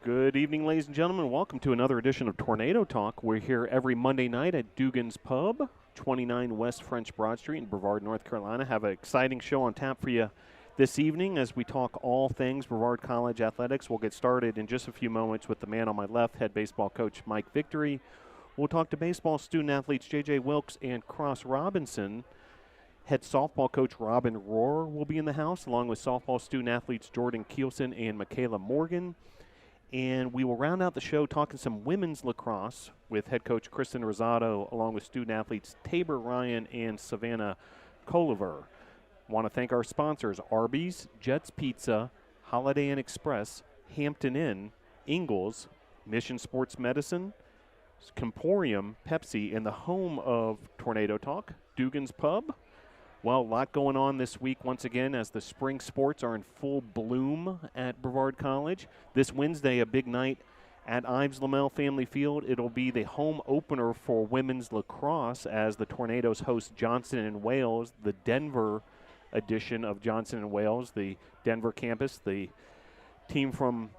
Good evening, ladies and gentlemen. Welcome to another edition of Tornado Talk. We're here every Monday night at Dugan's Pub, 29 West French Broad Street in Brevard, North Carolina. Have an exciting show on tap for you this evening as we talk all things Brevard College athletics. We'll get started in just a few moments with the man on my left, head baseball coach Mike Victory. We'll talk to baseball student athletes J.J. Wilkes and Cross Robinson. Head softball coach Robin Rohr will be in the house, along with softball student athletes Jordan Keelson and Michaela Morgan. And we will round out the show talking some women's lacrosse with head coach Kristen Rosado, along with student athletes Tabor Ryan and Savannah Coliver. Want to thank our sponsors, Arby's, Jets Pizza, Holiday Inn Express, Hampton Inn, Ingles, Mission Sports Medicine, Comporium, Pepsi, and the home of Tornado Talk, Dugan's Pub. Well, a lot going on this week once again as the spring sports are in full bloom at Brevard College. This Wednesday, a big night at Ives Lamel Family Field. It'll be the home opener for women's lacrosse as the Tornadoes host Johnson and Wales, the Denver edition of Johnson and Wales, the Denver campus. The team from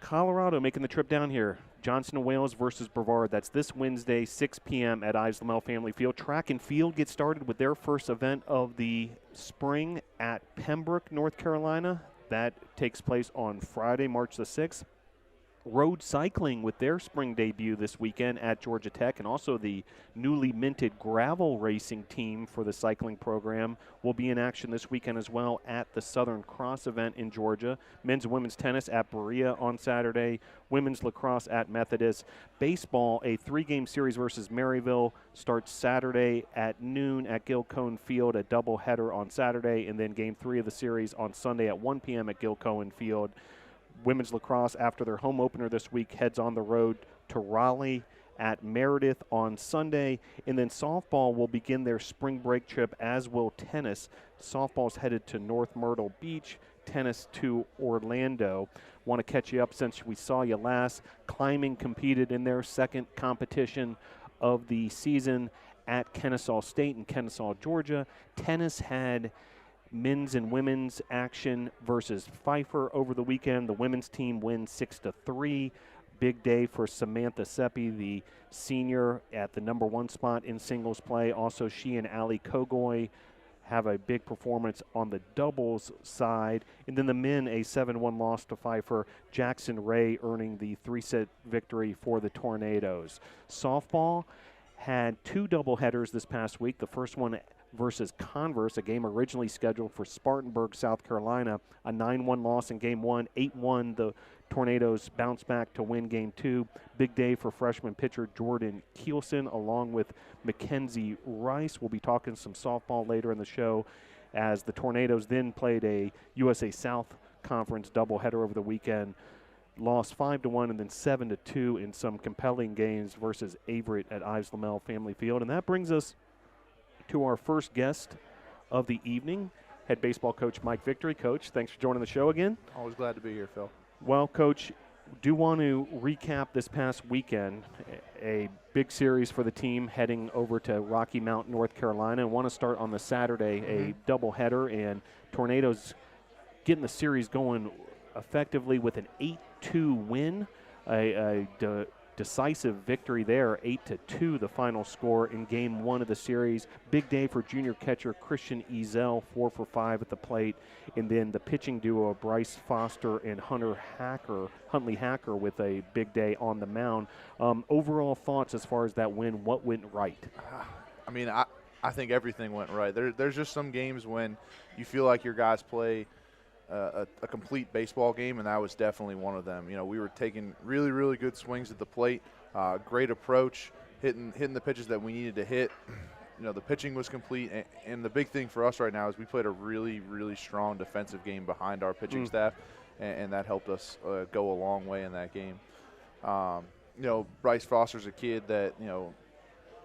Colorado making the trip down here. Johnson and Wales versus Brevard. That's this Wednesday, 6 p.m. at Ives Lamel Family Field. Track and field gets started with their first event of the spring at Pembroke, North Carolina. That takes place on Friday, March the 6th. Road cycling with their spring debut this weekend at Georgia Tech, and also the newly minted gravel racing team for the cycling program will be in action this weekend as well at the Southern Cross event in Georgia. Men's and women's tennis at Berea on Saturday, women's lacrosse at Methodist. Baseball, a 3-game series versus Maryville, starts Saturday at noon at Gilcone Field, a doubleheader on Saturday, and then game 3 of the series on Sunday at 1 p.m. at Gilcone Field. Women's lacrosse, after their home opener this week, heads on the road to Raleigh at Meredith on Sunday. And then softball will begin their spring break trip, as will tennis. Softball's headed to North Myrtle Beach, tennis to Orlando. Want to catch you up since we saw you last. Climbing competed in their second competition of the season at Kennesaw State in Kennesaw, Georgia. Tennis had men's and women's action versus Pfeiffer over the weekend. The women's team wins 6-3. Big day for Samantha Seppi, the senior, at the number 1 spot in singles play. Also, she and Allie Kogoy have a big performance on the doubles side. And then the men, a 7-1 loss to Pfeiffer. Jackson Ray earning the 3-set victory for the Tornadoes. Softball had 2 doubleheaders this past week. The first one versus Converse, a game originally scheduled for Spartanburg, South Carolina. A 9-1 loss in Game 1. 8-1, the Tornadoes bounce back to win Game 2. Big day for freshman pitcher Jordan Keelson, along with Mackenzie Rice. We'll be talking some softball later in the show, as the Tornadoes then played a USA South Conference doubleheader over the weekend. Lost 5-1 and then 7-2 in some compelling games versus Averett at Ives Lamel Family Field. And that brings us to our first guest of the evening, head baseball coach Mike Victory. Coach, thanks for joining the show again. Always glad to be here, Phil. Well, Coach, do want to recap this past weekend, a big series for the team heading over to Rocky Mount, North Carolina. I want to start on the Saturday, a doubleheader, and Tornadoes getting the series going effectively with an 8-2 win, a decisive victory there, 8-2 the final score in Game 1 of the series. Big day for junior catcher Christian Ezell, 4 for 5 at the plate. And then the pitching duo Bryce Foster and Huntley Hacker with a big day on the mound. Overall thoughts as far as that win, what went right? I mean, I think everything went right. There's just some games when you feel like your guys play a complete baseball game, and that was definitely one of them. You know, we were taking really, really good swings at the plate, great approach, hitting the pitches that we needed to hit. You know, the pitching was complete, and the big thing for us right now is we played a really, really strong defensive game behind our pitching staff, and that helped us go a long way in that game. You know, Bryce Foster's a kid that, you know,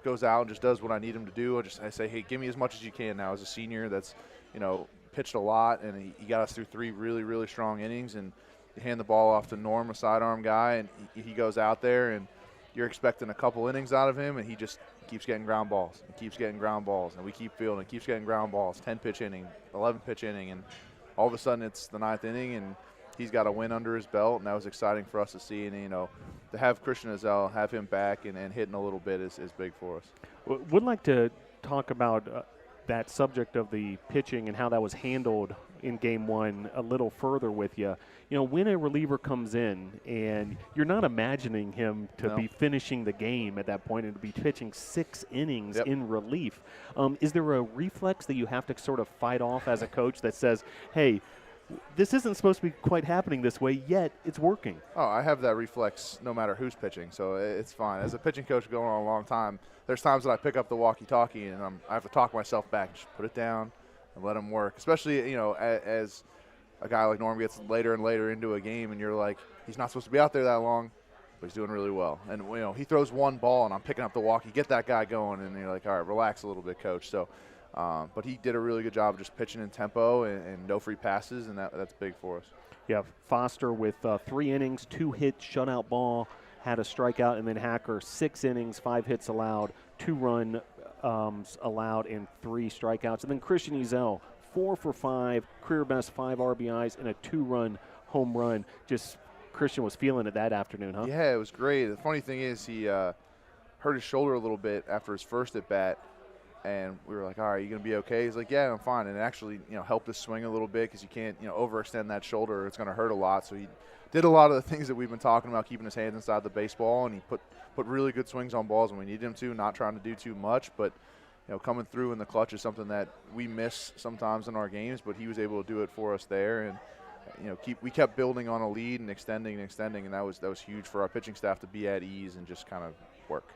goes out and just does what I need him to do. I say, hey, give me as much as you can now as a senior that's, you know, pitched a lot, and he got us through 3 really, really strong innings, and you hand the ball off to Norm, a sidearm guy, and he goes out there, and you're expecting a couple innings out of him, and he just keeps getting ground balls and keeps getting ground balls, and we keep fielding, keeps getting ground balls, 10-pitch inning, 11-pitch inning, and all of a sudden it's the 9th inning, and he's got a win under his belt, and that was exciting for us to see. And, you know, to have Christian Ezell, have him back and hitting a little bit is big for us. Would like to talk about that subject of the pitching and how that was handled in game one a little further with you. You know, when a reliever comes in and you're not imagining him to be finishing the game at that point and to be pitching 6 innings in relief, is there a reflex that you have to sort of fight off as a coach that says, hey, this isn't supposed to be quite happening this way, yet it's working? Oh, I have that reflex no matter who's pitching, so it's fine. As a pitching coach going on a long time, there's times that I pick up the walkie-talkie and I have to talk myself back, just put it down and let him work. Especially, you know, as a guy like Norm gets later and later into a game and you're like, he's not supposed to be out there that long, but he's doing really well. And, you know, he throws one ball and I'm picking up the walkie, get that guy going, and you're like, all right, relax a little bit, coach. So, but he did a really good job of just pitching in tempo and no free passes, and that's big for us. Yeah, Foster with 3 innings, 2 hits, shutout ball, had a strikeout, and then Hacker 6 innings, 5 hits allowed, 2 run allowed, and 3 strikeouts. And then Christian Ezell, 4 for 5, career best 5 RBIs, and a 2-run home run. Just Christian was feeling it that afternoon, huh? Yeah, it was great. The funny thing is he hurt his shoulder a little bit after his first at bat. And we were like, all right, you going to be okay? He's like, yeah, I'm fine. And it actually, you know, helped us swing a little bit because you can't, you know, overextend that shoulder. It's going to hurt a lot. So he did a lot of the things that we've been talking about, keeping his hands inside the baseball, and he put really good swings on balls when we needed him to, not trying to do too much. But, you know, coming through in the clutch is something that we miss sometimes in our games, but he was able to do it for us there. And, you know, we kept building on a lead and extending, and that was huge for our pitching staff to be at ease and just kind of work.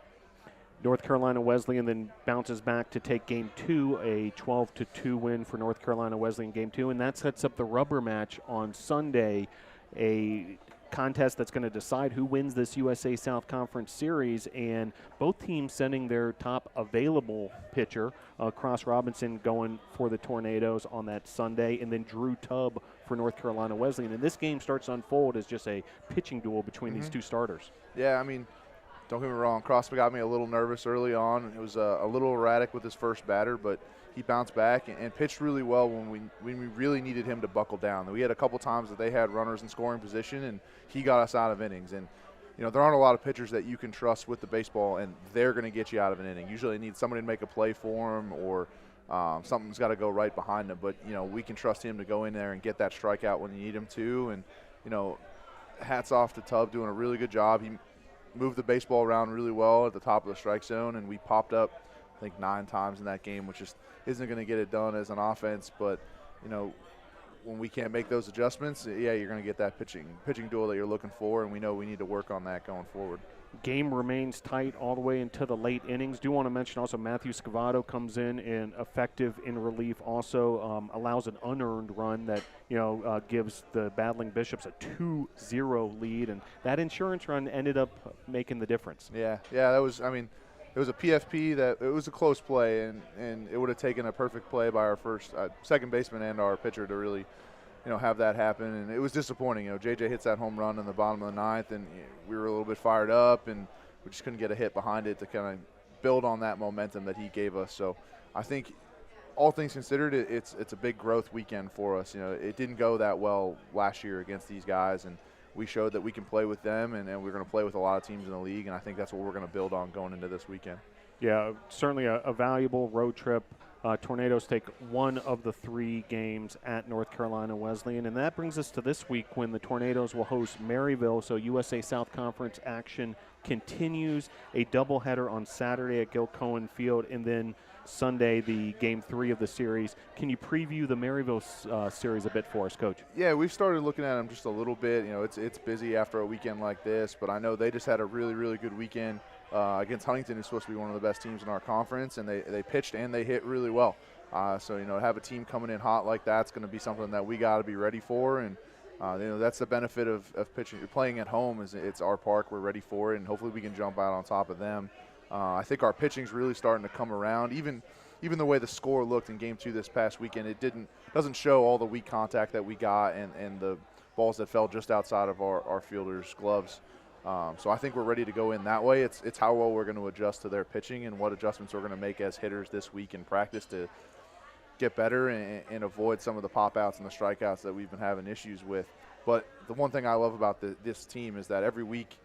North Carolina Wesleyan then bounces back to take Game 2, a 12-2 win for North Carolina Wesleyan Game 2, and that sets up the rubber match on Sunday, a contest that's going to decide who wins this USA South Conference Series, and both teams sending their top available pitcher, Cross Robinson going for the Tornadoes on that Sunday, and then Drew Tubb for North Carolina Wesleyan. And this game starts to unfold as just a pitching duel between these two starters. Yeah, I mean, don't get me wrong, Crosby got me a little nervous early on. It was a little erratic with his first batter, but he bounced back and pitched really well when we really needed him to buckle down. We had a couple times that they had runners in scoring position, and he got us out of innings. And, you know, there aren't a lot of pitchers that you can trust with the baseball, and they're going to get you out of an inning. Usually they need somebody to make a play for them, or something's got to go right behind them. But, you know, we can trust him to go in there and get that strikeout when you need him to. And, you know, hats off to Tubb doing a really good job. He moved the baseball around really well at the top of the strike zone, and we popped up, I think, 9 times in that game, which just isn't going to get it done as an offense. But, you know, when we can't make those adjustments, yeah, you're going to get that pitching duel that you're looking for, and we know we need to work on that going forward. Game remains tight all the way into the late innings. Do want to mention also Matthew Scavato comes in and effective in relief, also allows an unearned run that, you know, gives the Battling Bishops a 2-0 lead, and that insurance run ended up making the difference. Yeah, that was, I mean, it was a PFP that it was a close play, and it would have taken a perfect play by our second baseman and our pitcher to really, you know, have that happen. And it was disappointing. You know, JJ hits that home run in the bottom of the 9th, and we were a little bit fired up, and we just couldn't get a hit behind it to kind of build on that momentum that he gave us. So I think, all things considered, it's a big growth weekend for us. You know, it didn't go that well last year against these guys, and we showed that we can play with them, and we're going to play with a lot of teams in the league, and I think that's what we're going to build on going into this weekend. Yeah, certainly a valuable road trip. Tornadoes take 1 of the 3 games at North Carolina Wesleyan, and that brings us to this week when the Tornadoes will host Maryville. So USA South Conference action continues, a doubleheader on Saturday at Gil Cohen Field, and then Sunday, the Game 3 of the series. Can you preview the Maryville series a bit for us, Coach? Yeah, we've started looking at them just a little bit. You know, it's busy after a weekend like this, but I know they just had a really, really good weekend against Huntington, who's supposed to be one of the best teams in our conference, and they pitched and they hit really well. So, you know, to have a team coming in hot like that's going to be something that we got to be ready for, and you know, that's the benefit of pitching. Playing at home is it's our park. We're ready for it, and hopefully we can jump out on top of them. I think our pitching's really starting to come around. Even the way the score looked in Game 2 this past weekend, it doesn't show all the weak contact that we got and the balls that fell just outside of our fielders' gloves. So I think we're ready to go in that way. It's how well we're going to adjust to their pitching and what adjustments we're going to make as hitters this week in practice to get better and avoid some of the pop-outs and the strikeouts that we've been having issues with. But the one thing I love about this team is that every week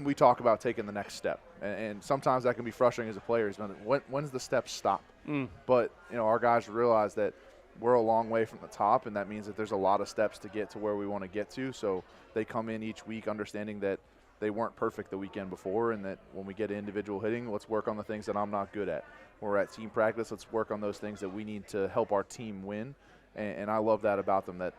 we talk about taking the next step. And sometimes that can be frustrating as a player. When's the step stop? But, our guys realize that we're a long way from the top, and that means that there's a lot of steps to get to where we want to get to. So they come in each week understanding that they weren't perfect the weekend before, and that when we get individual hitting, let's work on the things that I'm not good at. When we're at team practice, let's work on those things that we need to help our team win. And I love that about them, that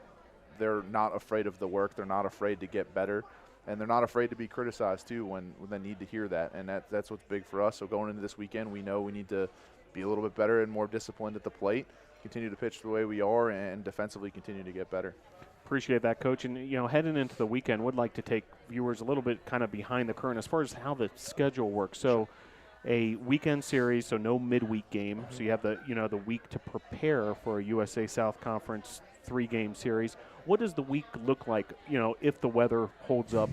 they're not afraid of the work. They're not afraid to get better. And they're not afraid to be criticized, too, when they need to hear that. And that's what's big for us. So going into this weekend, we know we need to be a little bit better and more disciplined at the plate, continue to pitch the way we are, and defensively continue to get better. Appreciate that, Coach. And, heading into the weekend, would like to take viewers a little bit kind of behind the curtain as far as how the schedule works. So a weekend series, so no midweek game. So you have the week to prepare for a USA South Conference 3-game series. What does the week look like, if the weather holds up,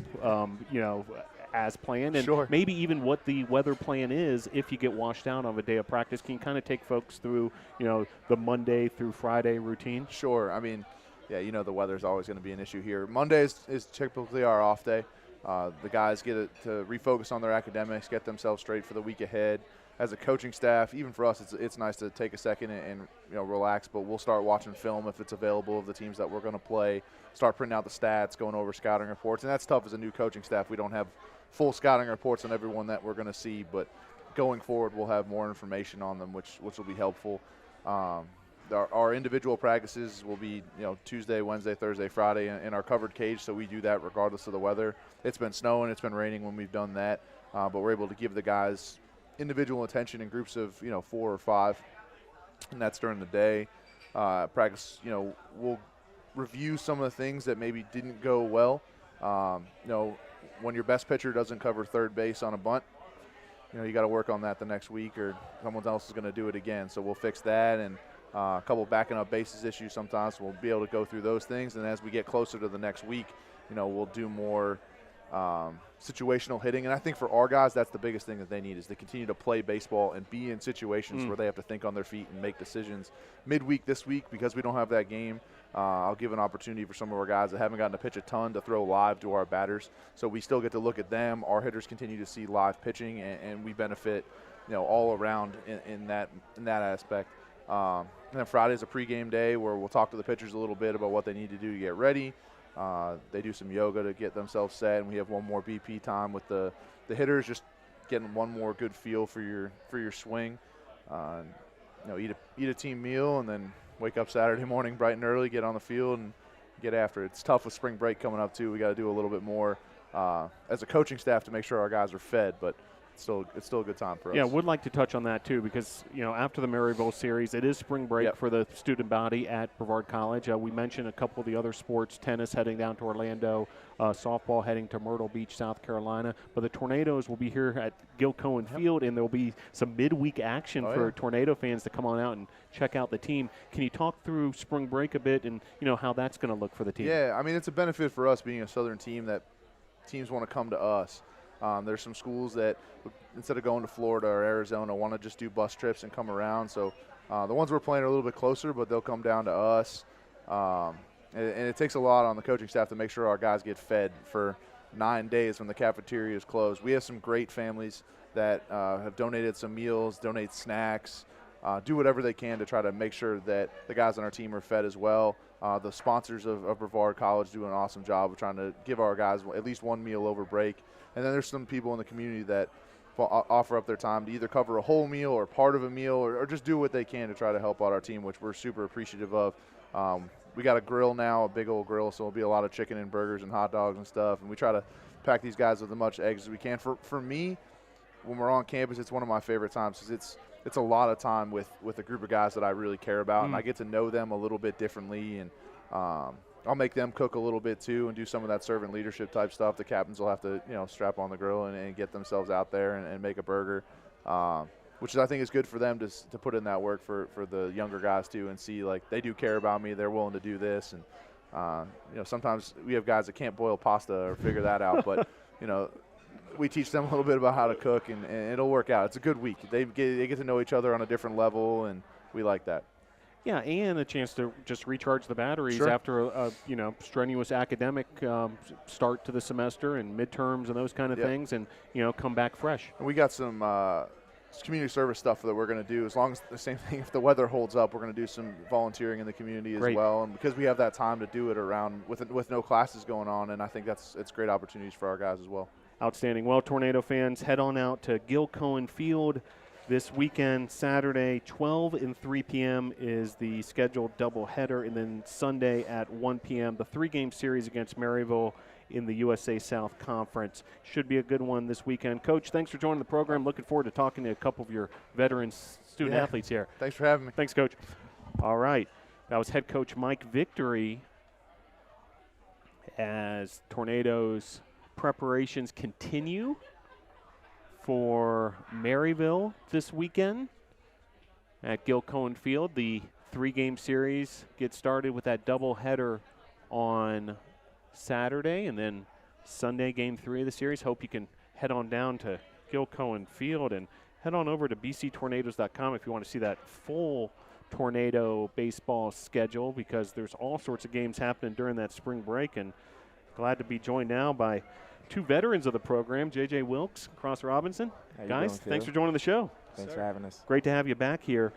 as planned? And Sure. maybe even what the weather plan is if you get washed out on a day of practice. Can you kind of take folks through, the Monday through Friday routine? Sure. I mean, yeah, the weather's always going to be an issue here. Monday is typically our off day. The guys get to refocus on their academics, get themselves straight for the week ahead. As a coaching staff, even for us, it's nice to take a second and relax. But we'll start watching film if it's available of the teams that we're going to play. Start printing out the stats, going over scouting reports, and that's tough as a new coaching staff. We don't have full scouting reports on everyone that we're going to see, but going forward, we'll have more information on them, which will be helpful. Our individual practices will be, Tuesday, Wednesday, Thursday, Friday in our covered cage, so we do that regardless of the weather. It's been snowing, it's been raining when we've done that, but we're able to give the guys individual attention in groups of, 4 or 5, and that's during the day. Practice, we'll review some of the things that maybe didn't go well. When your best pitcher doesn't cover third base on a bunt, you got to work on that the next week, or someone else is going to do it again. So we'll fix that, and a couple backing up bases issues sometimes. We'll be able to go through those things, and as we get closer to the next week, we'll do more situational hitting. And I think for our guys, that's the biggest thing that they need, is to continue to play baseball and be in situations where they have to think on their feet and make decisions. Midweek this week, because we don't have that game, I'll give an opportunity for some of our guys that haven't gotten to pitch a ton to throw live to our batters. So we still get to look at them. Our hitters continue to see live pitching, and we benefit, all around in that aspect. And then Friday's a pregame day where we'll talk to the pitchers a little bit about what they need to do to get ready. They do some yoga to get themselves set, and we have one more BP time with the hitters, just getting one more good feel for your swing. Eat a team meal, and then wake up Saturday morning bright and early, get on the field, and get after it. It's tough with spring break coming up too. We got to do a little bit more as a coaching staff to make sure our guys are fed, but it's still a good time for us. Yeah, would like to touch on that too, because after the Maryville series, it is spring break for the student body at Brevard College. We mentioned a couple of the other sports: tennis heading down to Orlando, softball heading to Myrtle Beach, South Carolina. But the Tornadoes will be here at Gil Cohen Field, and there will be some midweek action for Tornado fans to come on out and check out the team. Can you talk through spring break a bit and how that's going to look for the team? Yeah, I mean, it's a benefit for us being a Southern team that teams want to come to us. There's some schools that, instead of going to Florida or Arizona, want to just do bus trips and come around. So the ones we're playing are a little bit closer, but they'll come down to us. And it takes a lot on the coaching staff to make sure our guys get fed for 9 days when the cafeteria is closed. We have some great families that have donated some meals, donate snacks, do whatever they can to try to make sure that the guys on our team are fed as well. The sponsors of Brevard College do an awesome job of trying to give our guys at least one meal over break. And then there's some people in the community that offer up their time to either cover a whole meal or part of a meal, or just do what they can to try to help out our team, which we're super appreciative of. We got a grill now, a big old grill, so it'll be a lot of chicken and burgers and hot dogs and stuff. And we try to pack these guys with as much eggs as we can. For me, when we're on campus, it's one of my favorite times, because it's a lot of time with a group of guys that I really care about, and I get to know them a little bit differently. And I'll make them cook a little bit too, and do some of that servant leadership type stuff. The captains will have to, strap on the grill and get themselves out there and make a burger, which I think is good for them to put in that work for the younger guys too, and see like they do care about me. They're willing to do this, and sometimes we have guys that can't boil pasta or figure that out, but we teach them a little bit about how to cook, and it'll work out. It's a good week. They get to know each other on a different level, and we like that. Yeah, and a chance to just recharge the batteries Sure. after a strenuous academic start to the semester and midterms and those kind of Yep. things, and come back fresh. And we got some community service stuff that we're going to do. As long as the same thing, if the weather holds up, we're going to do some volunteering in the community as Great. well. And because we have that time to do it around with no classes going on, and I think it's great opportunities for our guys as well. Outstanding. Well, Tornado fans, head on out to Gil Cohen Field this weekend. Saturday, 12 and 3 p.m. is the scheduled doubleheader, and then Sunday at 1 p.m. the 3-game series against Maryville in the USA South Conference. Should be a good one this weekend. Coach, thanks for joining the program. Looking forward to talking to a couple of your veteran student athletes here. Thanks for having me. Thanks, Coach. All right. That was head coach Mike Victory as Tornadoes preparations continue for Maryville this weekend at Gil Cohen Field. The 3-game series gets started with that doubleheader on Saturday, and then Sunday, game 3 of the series. Hope you can head on down to Gil Cohen Field and head on over to bctornadoes.com if you want to see that full Tornado baseball schedule, because there's all sorts of games happening during that spring break. And glad to be joined now by 2 veterans of the program, J.J. Wilkes, Cross Robinson. Guys, thanks for joining the show. Thanks for having us. Great to have you back here.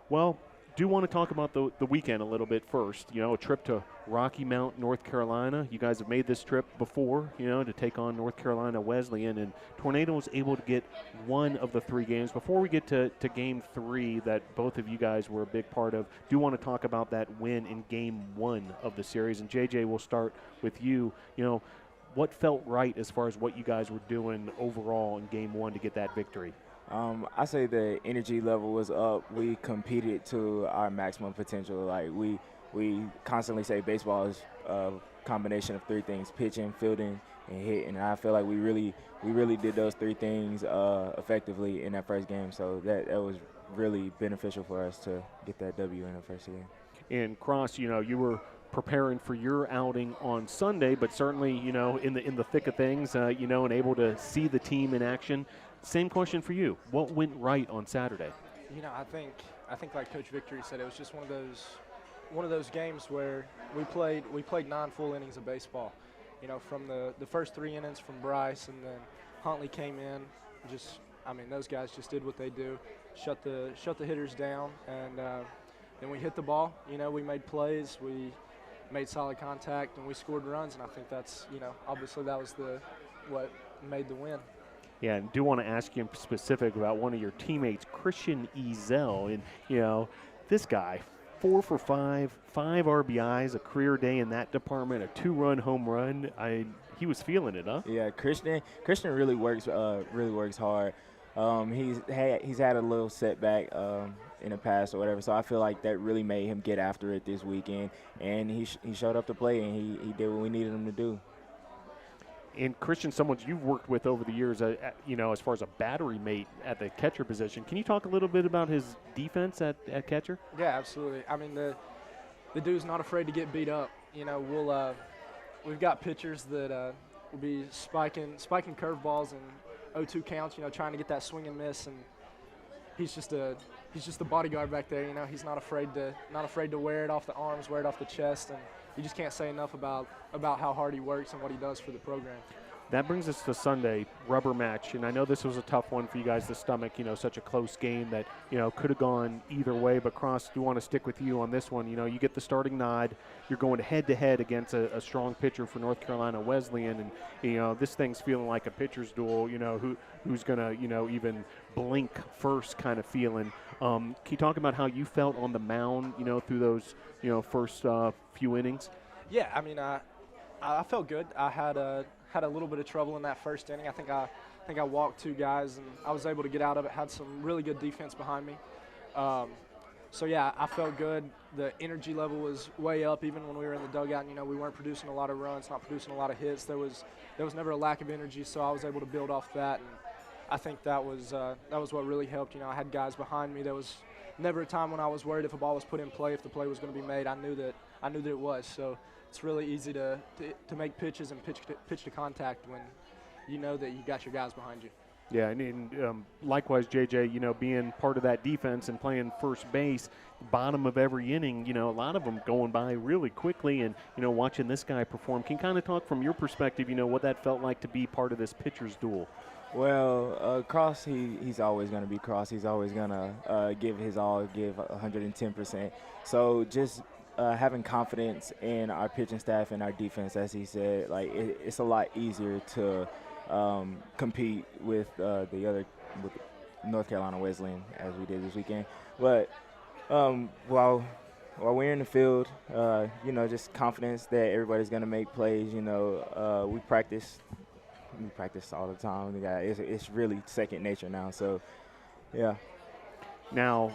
Well, do want to talk about the weekend a little bit first. A trip to Rocky Mount, North Carolina. You guys have made this trip before, to take on North Carolina Wesleyan, and Tornado was able to get one of the 3 games. Before we get to game 3 that both of you guys were a big part of, do want to talk about that win in game 1 of the series. And JJ, we'll start with you. What felt right as far as what you guys were doing overall in game 1 to get that victory? I say the energy level was up. We competed to our maximum potential. Like we constantly say baseball is a combination of 3 things: pitching, fielding, and hitting. And I feel like we really did those 3 things effectively in that first game. So that was really beneficial for us to get that W in the first game. And Cross, you were preparing for your outing on Sunday, but certainly, in the thick of things, and able to see the team in action. Same question for you. What went right on Saturday? I think like Coach Victory said, it was just one of those games where we played 9 full innings of baseball. From the first 3 innings from Bryce, and then Huntley came in. Those guys just did what they do, shut the hitters down, and then we hit the ball. We made plays, we made solid contact, and we scored runs. And I think that's obviously that was what made the win. Yeah, and do want to ask you in specific about one of your teammates, Christian Ezell. And, this guy, 4 for 5, 5 RBIs, a career day in that department, a 2-run home run. He was feeling it, huh? Yeah, Christian really works hard. He's had a little setback in the past or whatever, so I feel like that really made him get after it this weekend. And he showed up to play, and he did what we needed him to do. And Christian, someone you've worked with over the years, as far as a battery mate at the catcher position. Can you talk a little bit about his defense at catcher? Yeah, absolutely. The dude's not afraid to get beat up. We've got pitchers that will be spiking curveballs and 0-2 counts. Trying to get that swing and miss, and he's just a bodyguard back there. He's not afraid to wear it off the arms, wear it off the chest, and you just can't say enough about how hard he works and what he does for the program. That brings us to Sunday, rubber match. And I know this was a tough one for you guys to stomach, such a close game that, could have gone either way. But, Cross, do want to stick with you on this one. You get the starting nod. You're going head-to-head against a strong pitcher for North Carolina Wesleyan. And, this thing's feeling like a pitcher's duel, who's going to, even blink first kind of feeling. Can you talk about how you felt on the mound, through those, first few innings? Yeah, I felt good. I had a little bit of trouble in that first inning. I think I walked 2 guys, and I was able to get out of it. Had some really good defense behind me. So yeah, I felt good. The energy level was way up, even when we were in the dugout. We weren't producing a lot of runs, not producing a lot of hits. There was never a lack of energy, so I was able to build off that. And I think that was what really helped. I had guys behind me. There was never a time when I was worried if a ball was put in play, if the play was going to be made. I knew that it was. So it's really easy to make pitches and pitch to contact when you know that you got your guys behind you. Yeah, and likewise, JJ, being part of that defense and playing first base, bottom of every inning, a lot of them going by really quickly, and, watching this guy perform. Can you kind of talk from your perspective, what that felt like to be part of this pitcher's duel? Well, Cross, he's always going to be Cross. He's always going to give his all, give 110%. So just having confidence in our pitching staff and our defense, as he said, like it's a lot easier to compete with with North Carolina Wesleyan as we did this weekend. But while we're in the field, just confidence that everybody's going to make plays. We practice all the time. It's really second nature now. So, yeah. Now,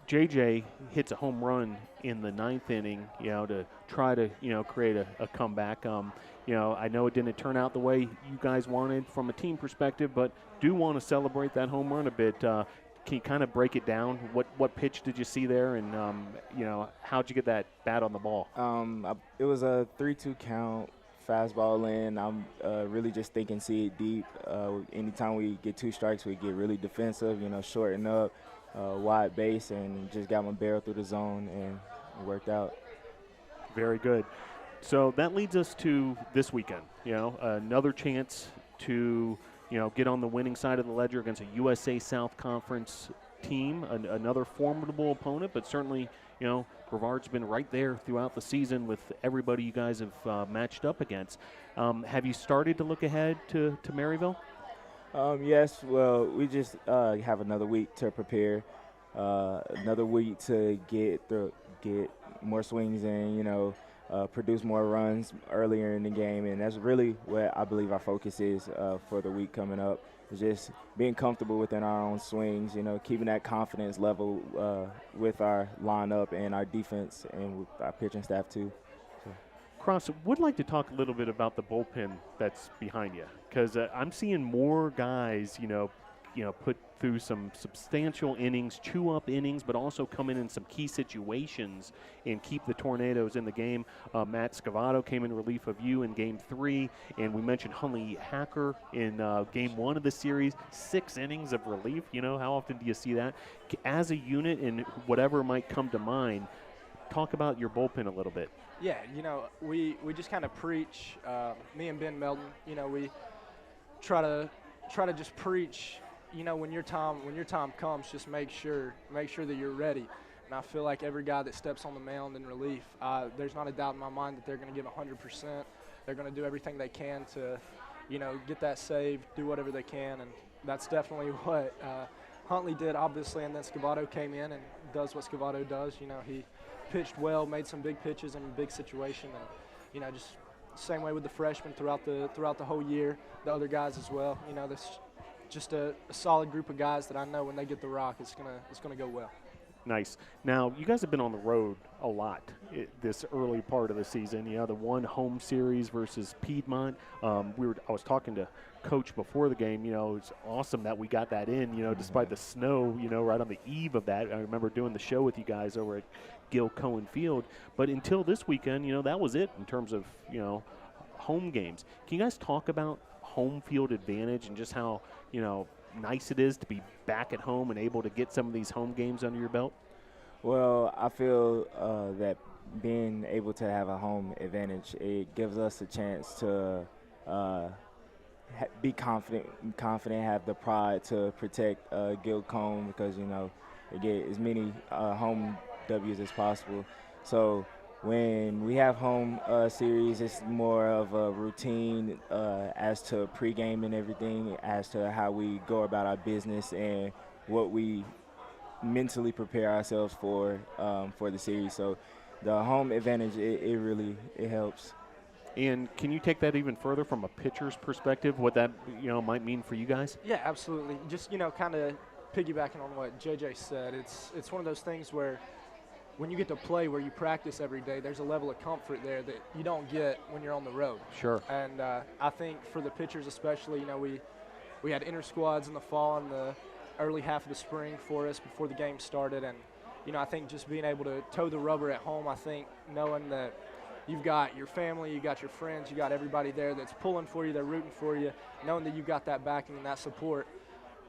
JJ hits a home run in the 9th inning, to try to, create a comeback. I know it didn't turn out the way you guys wanted from a team perspective, but do want to celebrate that home run a bit. Can you kind of break it down? What pitch did you see there, and, how'd you get that bat on the ball? It was a 3-2 count, fastball in. I'm really just thinking see it deep. Anytime we get 2 strikes, we get really defensive, shorten up. Wide base, and just got my barrel through the zone, and it worked out. Very good. So that leads us to this weekend, another chance to, get on the winning side of the ledger against a USA South Conference team, another formidable opponent, but certainly, Brevard's been right there throughout the season with everybody you guys have matched up against. Have you started to look ahead to Maryville? Yes, well, we just have another week to prepare, another week to get more swings in, produce more runs earlier in the game, and that's really what I believe our focus is for the week coming up, is just being comfortable within our own swings, keeping that confidence level with our lineup and our defense and with our pitching staff too. Cross, would like to talk a little bit about the bullpen that's behind you, because I'm seeing more guys, put through some substantial innings, chew up innings, but also come in some key situations and keep the Tornadoes in the game. Matt Scavato came in relief of you in Game 3, and we mentioned Huntley Hacker in Game 1 of the series. 6 innings of relief. How often do you see that? As a unit, and whatever might come to mind, talk about your bullpen a little bit. Yeah, we just kind of preach, me and Ben Melton, we try to just preach, when your time comes, just make sure that you're ready. And I feel like every guy that steps on the mound in relief, there's not a doubt in my mind that they're going to give 100%. They're going to do everything they can to, get that save, do whatever they can, and that's definitely what Huntley did, obviously, and then Scavato came in and does what Scavato does. He pitched well, made some big pitches in a big situation, and just same way with the freshmen throughout the whole year, the other guys as well. That's just a solid group of guys that I know when they get the rock, it's gonna go well. Nice. Now, you guys have been on the road a lot this early part of the season. The one home series versus Piedmont. I was talking to Coach before the game. It's awesome that we got that in, despite the snow, right on the eve of that. I remember doing the show with you guys over at Gil Cohen Field. But until this weekend, that was it in terms of, home games. Can you guys talk about home field advantage and just how, nice it is to be back at home and able to get some of these home games under your belt? Well, I feel that being able to have a home advantage, it gives us a chance to be confident, have the pride to protect Gil Cone, because, get as many home W's as possible. So when we have home series, it's more of a routine as to pregame and everything, as to how we go about our business and what we mentally prepare ourselves for the series. So the home advantage, it really helps. And can you take that even further from a pitcher's perspective, what that might mean for you guys? Yeah, absolutely. Just kind of piggybacking on what JJ said, it's one of those things where when you get to play where you practice every day, there's a level of comfort there that you don't get when you're on the road. Sure. And I think for the pitchers especially, we had inter squads in the fall and the early half of the spring for us before the game started. And, I think just being able to toe the rubber at home, I think knowing that you've got your family, you got your friends, you got everybody there that's pulling for you, they're rooting for you, knowing that you've got that backing and that support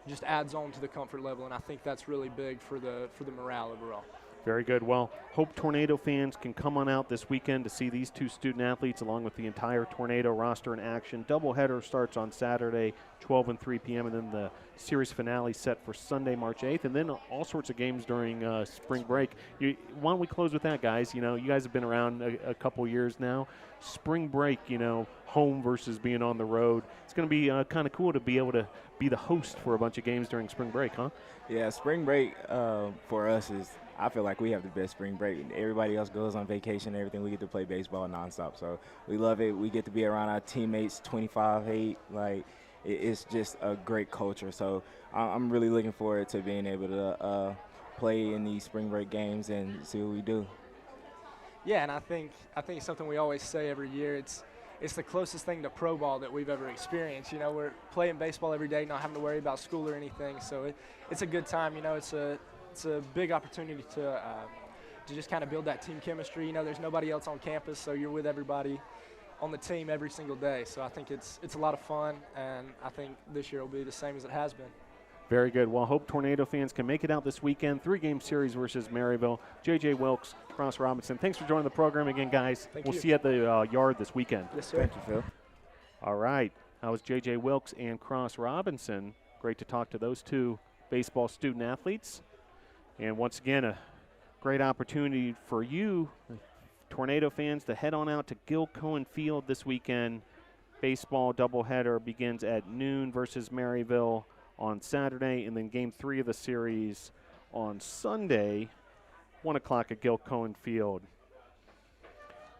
just adds on to the comfort level, and I think that's really big for the morale overall. Very good. Well, hope Tornado fans can come on out this weekend to see these two student athletes along with the entire Tornado roster in action. Doubleheader starts on Saturday, 12 and 3 p.m., and then the series finale set for Sunday, March 8th, and then all sorts of games during spring break. Why don't we close with that, guys? You know, you guys have been around a couple years now. Spring break, you know, home versus being on the road. It's going to be kind of cool to be able to be the host for a bunch of games during spring break, huh? Yeah, spring break for us is, I feel like we have the best spring break. Everybody else goes on vacation and everything. We get to play baseball nonstop. So we love it. We get to be around our teammates 25-8. Like, it's just a great culture. So I'm really looking forward to being able to play in these spring break games and see what we do. Yeah, and I think it's something we always say every year. It's the closest thing to pro ball that we've ever experienced. You know, we're playing baseball every day, not having to worry about school or anything. So it's a good time. You know, it's a big opportunity to just kind of build that team chemistry. You know, there's nobody else on campus, so you're with everybody on the team every single day. So I think it's a lot of fun, and I think this year will be the same as it has been. Very good. Well, hope Tornado fans can make it out this weekend. 3-game series versus Maryville. J.J. Wilkes, Cross Robinson. Thanks for joining the program again, guys. Thank we'll you. see you at the yard this weekend. Yes, sir. Thank you, Phil. All right. That was J.J. Wilkes and Cross Robinson. Great to talk to those two baseball student athletes. And once again, a great opportunity for you, Tornado fans, to head on out to Gil Cohen Field this weekend. Baseball doubleheader begins at noon versus Maryville on Saturday, and then Game 3 of the series on Sunday, 1 o'clock at Gil Cohen Field.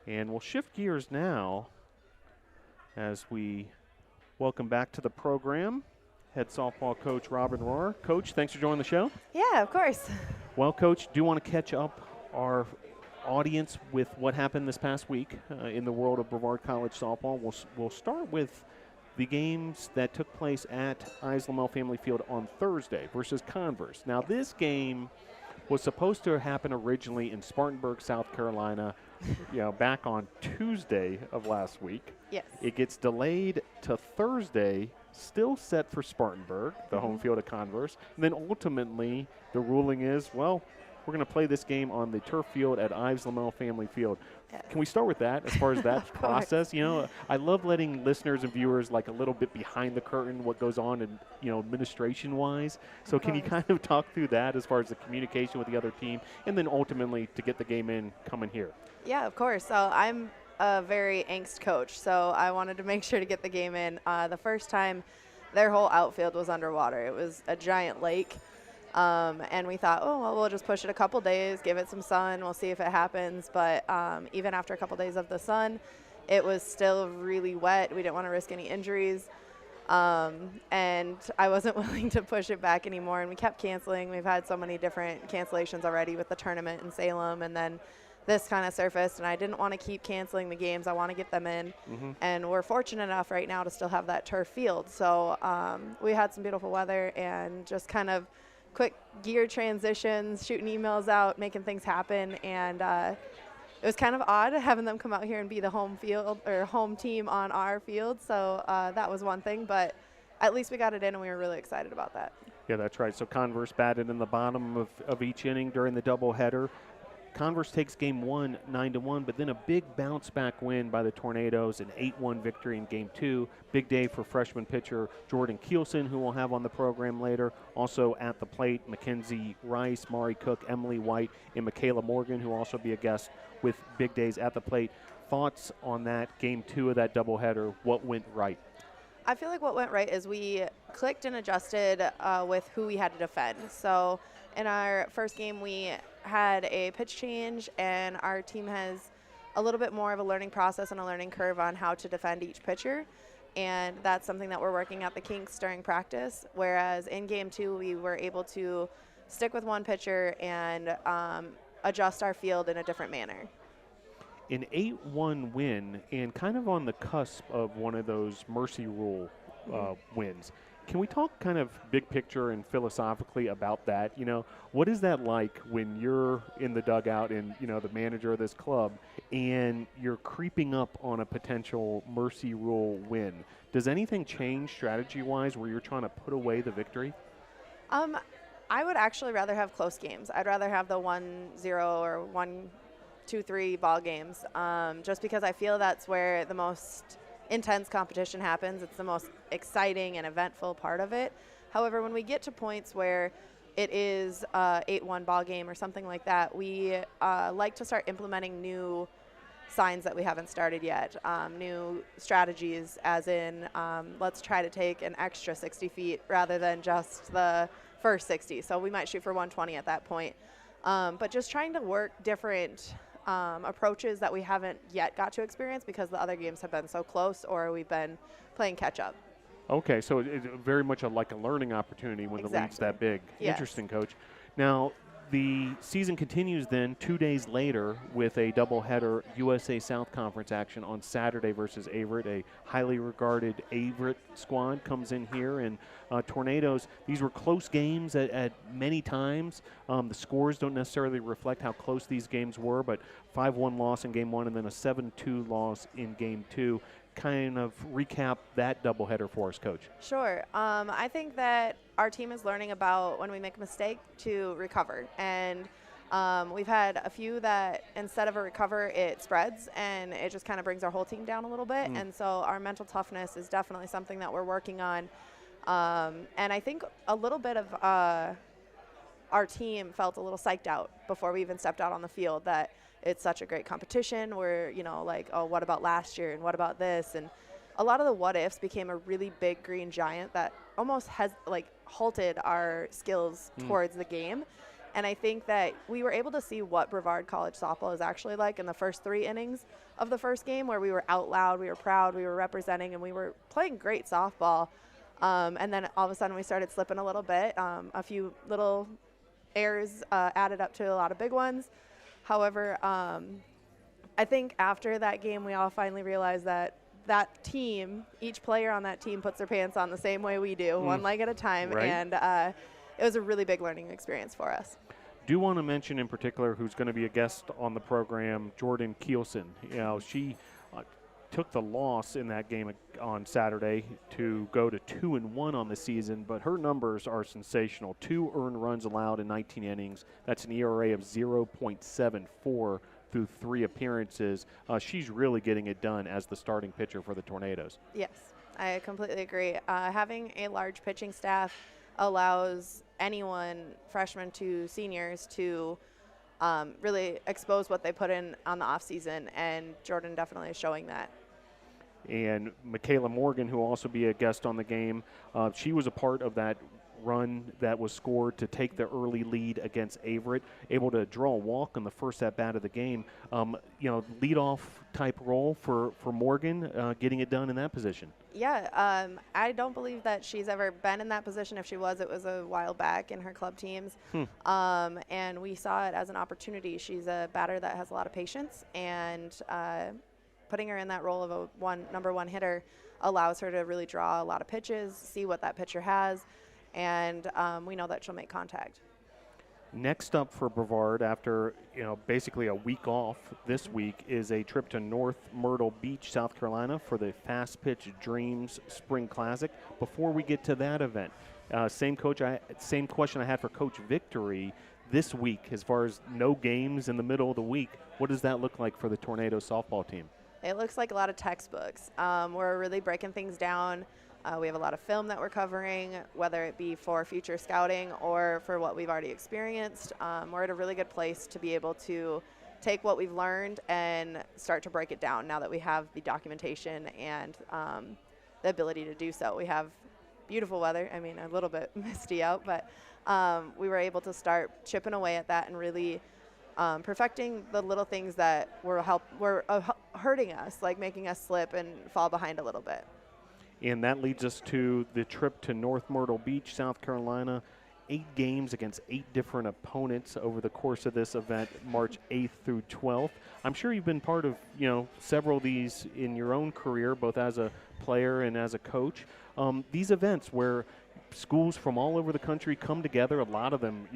And we'll shift gears now as we welcome back to the program head softball coach Robin Rohr. Coach, thanks for joining the show. Yeah, of course. Well, Coach, do you want to catch up our audience with what happened this past week in the world of Brevard College softball? We'll start with the games that took place at Ezell Family Field on Thursday versus Converse. Now, this game was supposed to happen originally in Spartanburg, South Carolina, back on Tuesday of last week. Yes. It gets delayed to Thursday, still set for Spartanburg, the home field of Converse. And then ultimately, the ruling is, well, we're going to play this game on the turf field at Ezell Family Field. Yes. Can we start with that as far as that process? I love letting listeners and viewers like a little bit behind the curtain what goes on in, administration-wise. So can you kind of talk through that as far as the communication with the other team and then ultimately to get the game in coming here? Yeah, of course. So I'm a very angst coach, so I wanted to make sure to get the game in. The first time, their whole outfield was underwater. It was a giant lake. And we thought, we'll just push it a couple days, give it some sun, we'll see if it happens. But even after a couple days of the sun, it was still really wet. We didn't want to risk any injuries. And I wasn't willing to push it back anymore, and we kept canceling. We've had so many different cancellations already with the tournament in Salem, and then this kind of surfaced, and I didn't want to keep canceling the games. I want to get them in. And we're fortunate enough right now to still have that turf field. So we had some beautiful weather and just kind of quick gear transitions, shooting emails out, making things happen. And it was kind of odd having them come out here and be the home field or home team on our field. So that was one thing, but at least we got it in, and we were really excited about that. Yeah, that's right. So Converse batted in the bottom of each inning during the doubleheader. Converse takes game 1 9-1, but then a big bounce back win by the Tornadoes, an 8-1 victory in game 2. Big day for freshman pitcher Jordan Keelson, who we'll have on the program later. Also at the plate, Mackenzie Rice, Mari Cook, Emily White, and Michaela Morgan, who will also be a guest with big days at the plate. Thoughts on that game 2 of that doubleheader? What went right? I feel like what went right is we clicked and adjusted with who we had to defend. So in our first game, we had a pitch change, and our team has a little bit more of a learning process and a learning curve on how to defend each pitcher. And that's something that we're working at the kinks during practice, whereas in game 2, we were able to stick with one pitcher and adjust our field in a different manner. An 8-1 win, and kind of on the cusp of one of those mercy rule wins. Can we talk kind of big picture and philosophically about that? You know, what is that like when you're in the dugout and, you know, the manager of this club and you're creeping up on a potential mercy rule win? Does anything change strategy-wise where you're trying to put away the victory? I would actually rather have close games. I'd rather have the 1-0 or 1-2-3 ball games, just because I feel that's where the most intense competition happens. It's the most exciting and eventful part of it. However, when we get to points where it is 8-1 ball game or something like that, we like to start implementing new signs that we haven't started yet, new strategies, as in let's try to take an extra 60 feet rather than just the first 60. So we might shoot for 120 at that point. But just trying to work different approaches that we haven't yet got to experience because the other games have been so close or we've been playing catch up. Okay, so it's very much like a learning opportunity when the lead's that big. Yes. Interesting, Coach. Now, the season continues then 2 days later with a doubleheader USA South Conference action on Saturday versus Averett. A highly regarded Averett squad comes in here, and Tornadoes, these were close games at many times. The scores don't necessarily reflect how close these games were, but 5-1 loss in Game 1 and then a 7-2 loss in Game 2. Kind of recap that doubleheader for us, Coach. Sure. I think that our team is learning about when we make a mistake to recover. And we've had a few that instead of a recover, it spreads and it just kind of brings our whole team down a little bit. And so our mental toughness is definitely something that we're working on. And I think a little bit of our team felt a little psyched out before we even stepped out on the field that it's such a great competition. We're, you know, like, oh, what about last year and what about this? And a lot of the what ifs became a really big green giant that almost has halted our skills towards the game. And I think that we were able to see what Brevard College softball is actually like in the first 3 innings of the first game, where we were out loud, we were proud, we were representing, and we were playing great softball. And then all of a sudden we started slipping a little bit. A few little errors added up to a lot of big ones. However, I think after that game, we all finally realized that team, each player on that team puts their pants on the same way we do, one leg at a time. Right. And it was a really big learning experience for us. Do want to mention in particular who's going to be a guest on the program, Jordan Keelson. You know, she took the loss in that game on Saturday to go to 2-1 on the season, but her numbers are sensational. 2 earned runs allowed in 19 innings. That's an ERA of 0.74 through 3 appearances. She's really getting it done as the starting pitcher for the Tornadoes. Yes, I completely agree. Having a large pitching staff allows anyone, freshmen to seniors, to really expose what they put in on the off season, and Jordan definitely is showing that. And Michaela Morgan, who will also be a guest on the game, she was a part of that run that was scored to take the early lead against Averett, able to draw a walk in the first at-bat of the game. You know, leadoff type role for Morgan, getting it done in that position. Yeah, I don't believe that she's ever been in that position. If she was, it was a while back in her club teams. And we saw it as an opportunity. She's a batter that has a lot of patience, and putting her in that role of a number one hitter allows her to really draw a lot of pitches, see what that pitcher has, and we know that she'll make contact. Next up for Brevard, after basically a week off this week, is a trip to North Myrtle Beach, South Carolina, for the Fast Pitch Dreams Spring Classic. Before we get to that event, same question I had for Coach Victory this week. As far as no games in the middle of the week, what does that look like for the Tornado softball team? It looks like a lot of textbooks. We're really breaking things down. We have a lot of film that we're covering, whether it be for future scouting or for what we've already experienced. We're at a really good place to be able to take what we've learned and start to break it down now that we have the documentation and the ability to do so. We have beautiful weather. I mean, a little bit misty out, but we were able to start chipping away at that and really perfecting the little things that were hurting us, like making us slip and fall behind a little bit. And that leads us to the trip to North Myrtle Beach, South Carolina. 8 games against 8 different opponents over the course of this event, March 8th through 12th. I'm sure you've been part of, several of these in your own career, both as a player and as a coach, these events where schools from all over the country come together, a lot of them,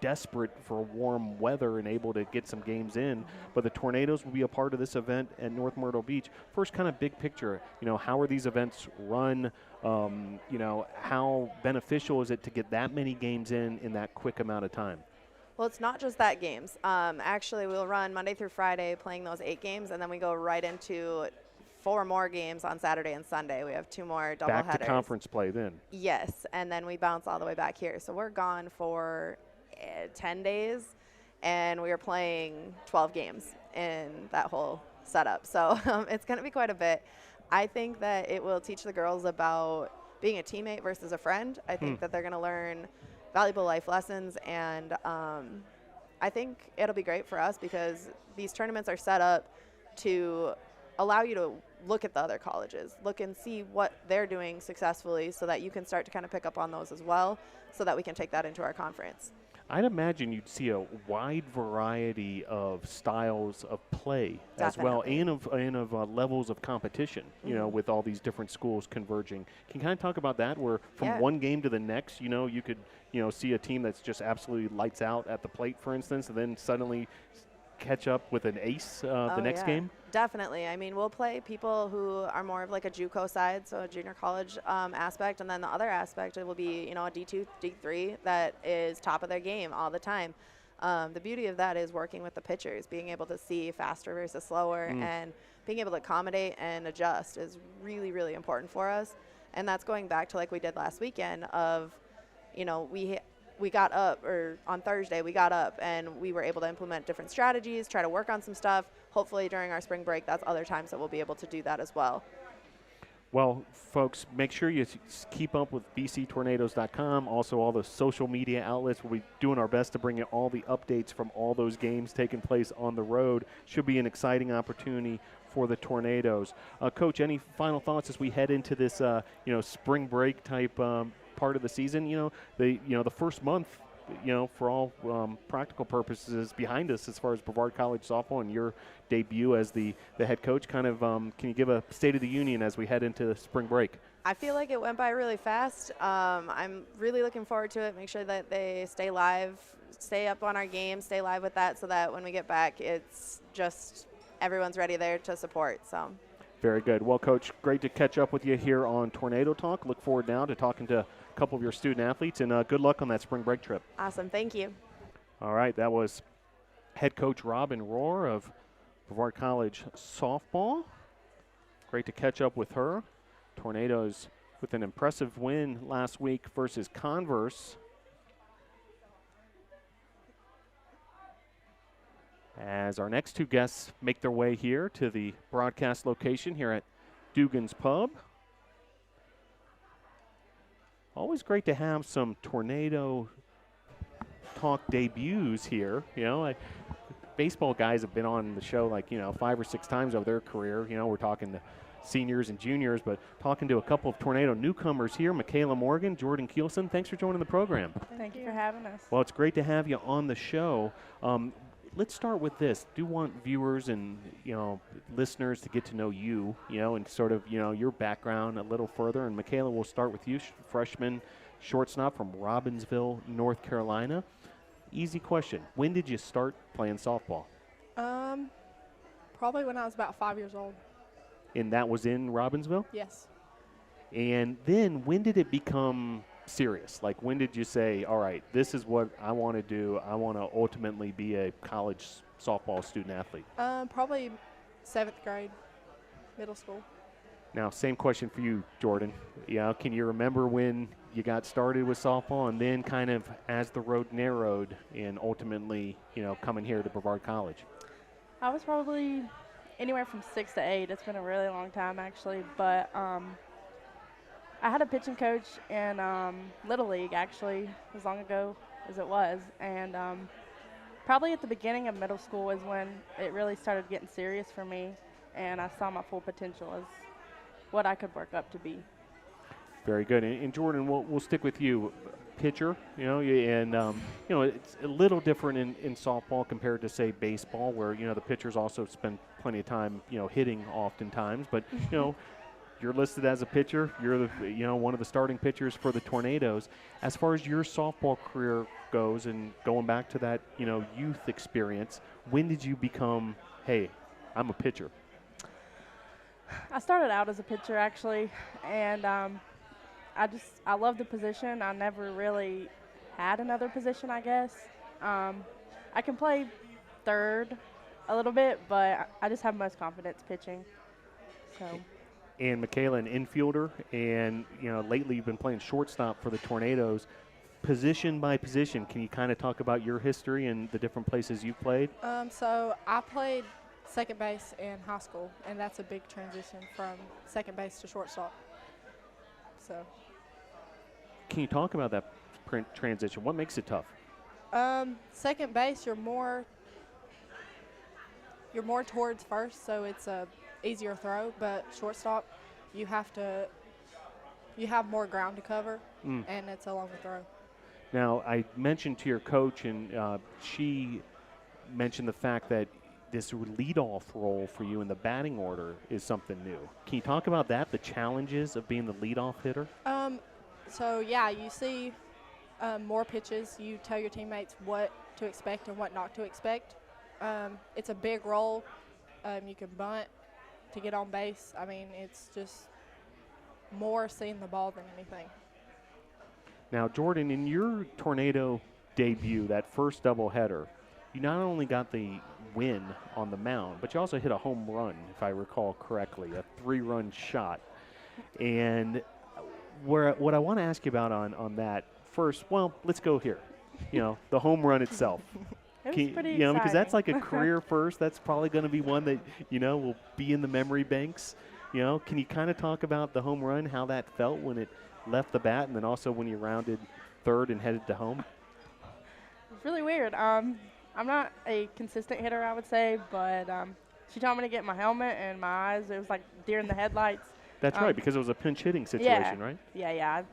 desperate for warm weather and able to get some games in, but the Tornadoes will be a part of this event at North Myrtle Beach. First, kind of big picture, how are these events run? How beneficial is it to get that many games in that quick amount of time? Well, it's not just that games. Actually, we'll run Monday through Friday playing those 8 games, and then we go right into 4 more games on Saturday and Sunday. We have 2 more double headers. Back to conference play then. Yes, and then we bounce all the way back here. So we're gone for 10 days, and we are playing 12 games in that whole setup. So it's going to be quite a bit. I think that it will teach the girls about being a teammate versus a friend. I think that they're going to learn valuable life lessons, and I think it'll be great for us because these tournaments are set up to allow you to look at the other colleges, look and see what they're doing successfully so that you can start to kind of pick up on those as well so that we can take that into our conference. I'd imagine you'd see a wide variety of styles of play as well, and of levels of competition, with all these different schools converging. Can you kind of talk about that, where from one game to the next, you could, see a team that's just absolutely lights out at the plate, for instance, and then suddenly catch up with an ace the next game? Definitely. I mean, we'll play people who are more of like a JUCO side, so a junior college aspect, and then the other aspect it will be, a D2, D3 that is top of their game all the time. The beauty of that is working with the pitchers, being able to see faster versus slower, and being able to accommodate and adjust is really, really important for us. And that's going back to like we did last weekend of, we got up, or on Thursday we got up and we were able to implement different strategies, try to work on some stuff. Hopefully during our spring break, that's other times that we'll be able to do that as well. Well, folks, make sure you keep up with bctornadoes.com. Also, all the social media outlets. We'll be doing our best to bring you all the updates from all those games taking place on the road. Should be an exciting opportunity for the Tornadoes. Coach, any final thoughts as we head into this, spring break type part of the season? The first month, for all practical purposes, is behind us as far as Brevard College softball and your debut as the head coach. Kind of, can you give a State of the Union as we head into spring break? I feel like it went by really fast. I'm really looking forward to it. Make sure that they stay live, stay up on our game, stay live with that so that when we get back, it's just everyone's ready there to support. So. Very good. Well, Coach, great to catch up with you here on Tornado Talk. Look forward now to talking to a couple of your student athletes, and good luck on that spring break trip. Awesome. Thank you. All right. That was head coach Robin Rohr of Brevard College softball. Great to catch up with her. Tornadoes with an impressive win last week versus Converse. As our next 2 guests make their way here to the broadcast location here at Dugan's Pub. Always great to have some Tornado Talk debuts here. Baseball guys have been on the show 5 or 6 times over their career. We're talking to seniors and juniors, but talking to a couple of Tornado newcomers here, Michaela Morgan, Jordan Keelson. Thanks for joining the program. Thank you for having us. Well, it's great to have you on the show. Let's start with this. Do want viewers and listeners to get to know you, and sort of your background a little further. And Michaela, we'll start with you, freshman shortstop from Robbinsville, North Carolina. Easy question. When did you start playing softball? Probably when I was about 5 years old. And that was in Robbinsville? Yes. And then when did it become serious? Like, when did you say, all right, this is what I want to do. I want to ultimately be a college softball student athlete? Probably 7th grade, middle school. Now, same question for you, Jordan. Can you remember when you got started with softball, and then kind of as the road narrowed and ultimately, coming here to Brevard College? I was probably anywhere from 6 to 8. It's been a really long time, actually. But I had a pitching coach in Little League, actually, as long ago as it was. And probably at the beginning of middle school is when it really started getting serious for me, and I saw my full potential as what I could work up to be. Very good. And Jordan, we'll stick with you. Pitcher, and it's a little different in softball compared to, say, baseball, where, the pitchers also spend plenty of time, hitting oftentimes. But, you're listed as a pitcher. You're one of the starting pitchers for the Tornadoes. As far as your softball career goes, and going back to that youth experience, when did you become, hey, I'm a pitcher? I started out as a pitcher actually, and I love the position. I never really had another position, I guess. I can play third a little bit, but I just have most confidence pitching. So. And Michaela, an infielder, and lately you've been playing shortstop for the Tornadoes. Position by position, can you kind of talk about your history and the different places you've played? So I played second base in high school, and that's a big transition from second base to shortstop. So. Can you talk about that transition? What makes it tough? Second base, you're more towards first, so it's a easier throw. But shortstop, you have more ground to cover, and it's a longer throw. Now, I mentioned to your coach, and she mentioned the fact that this leadoff role for you in the batting order is something new. Can you talk about that, the challenges of being the leadoff hitter? So, yeah, you see more pitches. You tell your teammates what to expect and what not to expect. It's a big role. You can bunt to get on base. I mean, it's just more seeing the ball than anything. Now, Jordan, in your Tornado debut, that first doubleheader, you not only got the win on the mound, but you also hit a home run, if I recall correctly, a 3-run shot. And what I want to ask you about on that first, well, let's go here. The home run itself. It was pretty exciting. Because that's like a career first. That's probably going to be one that, will be in the memory banks. Can you kind of talk about the home run, how that felt when it left the bat, and then also when you rounded third and headed to home? It's really weird. I'm not a consistent hitter, I would say, but she told me to get my helmet and my eyes. It was like deer in the headlights. That's right, because it was a pinch hitting situation, right? Yeah.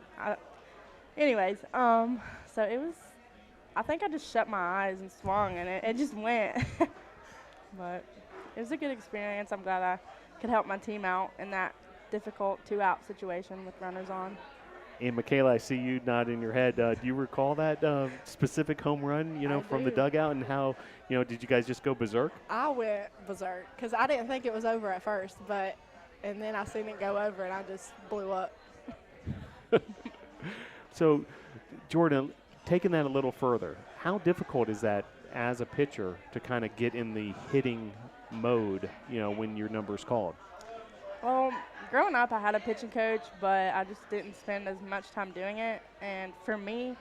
Anyways, so it was, I think I just shut my eyes and swung, and it just went. But it was a good experience. I'm glad I could help my team out in that difficult 2-out situation with runners on. And Michaela, I see you nodding your head. Do you recall that specific home run, from the dugout, and how, did you guys just go berserk? I went berserk because I didn't think it was over at first, and then I seen it go over, and I just blew up. So, Jordan, taking that a little further, how difficult is that as a pitcher to kind of get in the hitting mode, when your number's called? Well, growing up, I had a pitching coach, but I just didn't spend as much time doing it. And for me,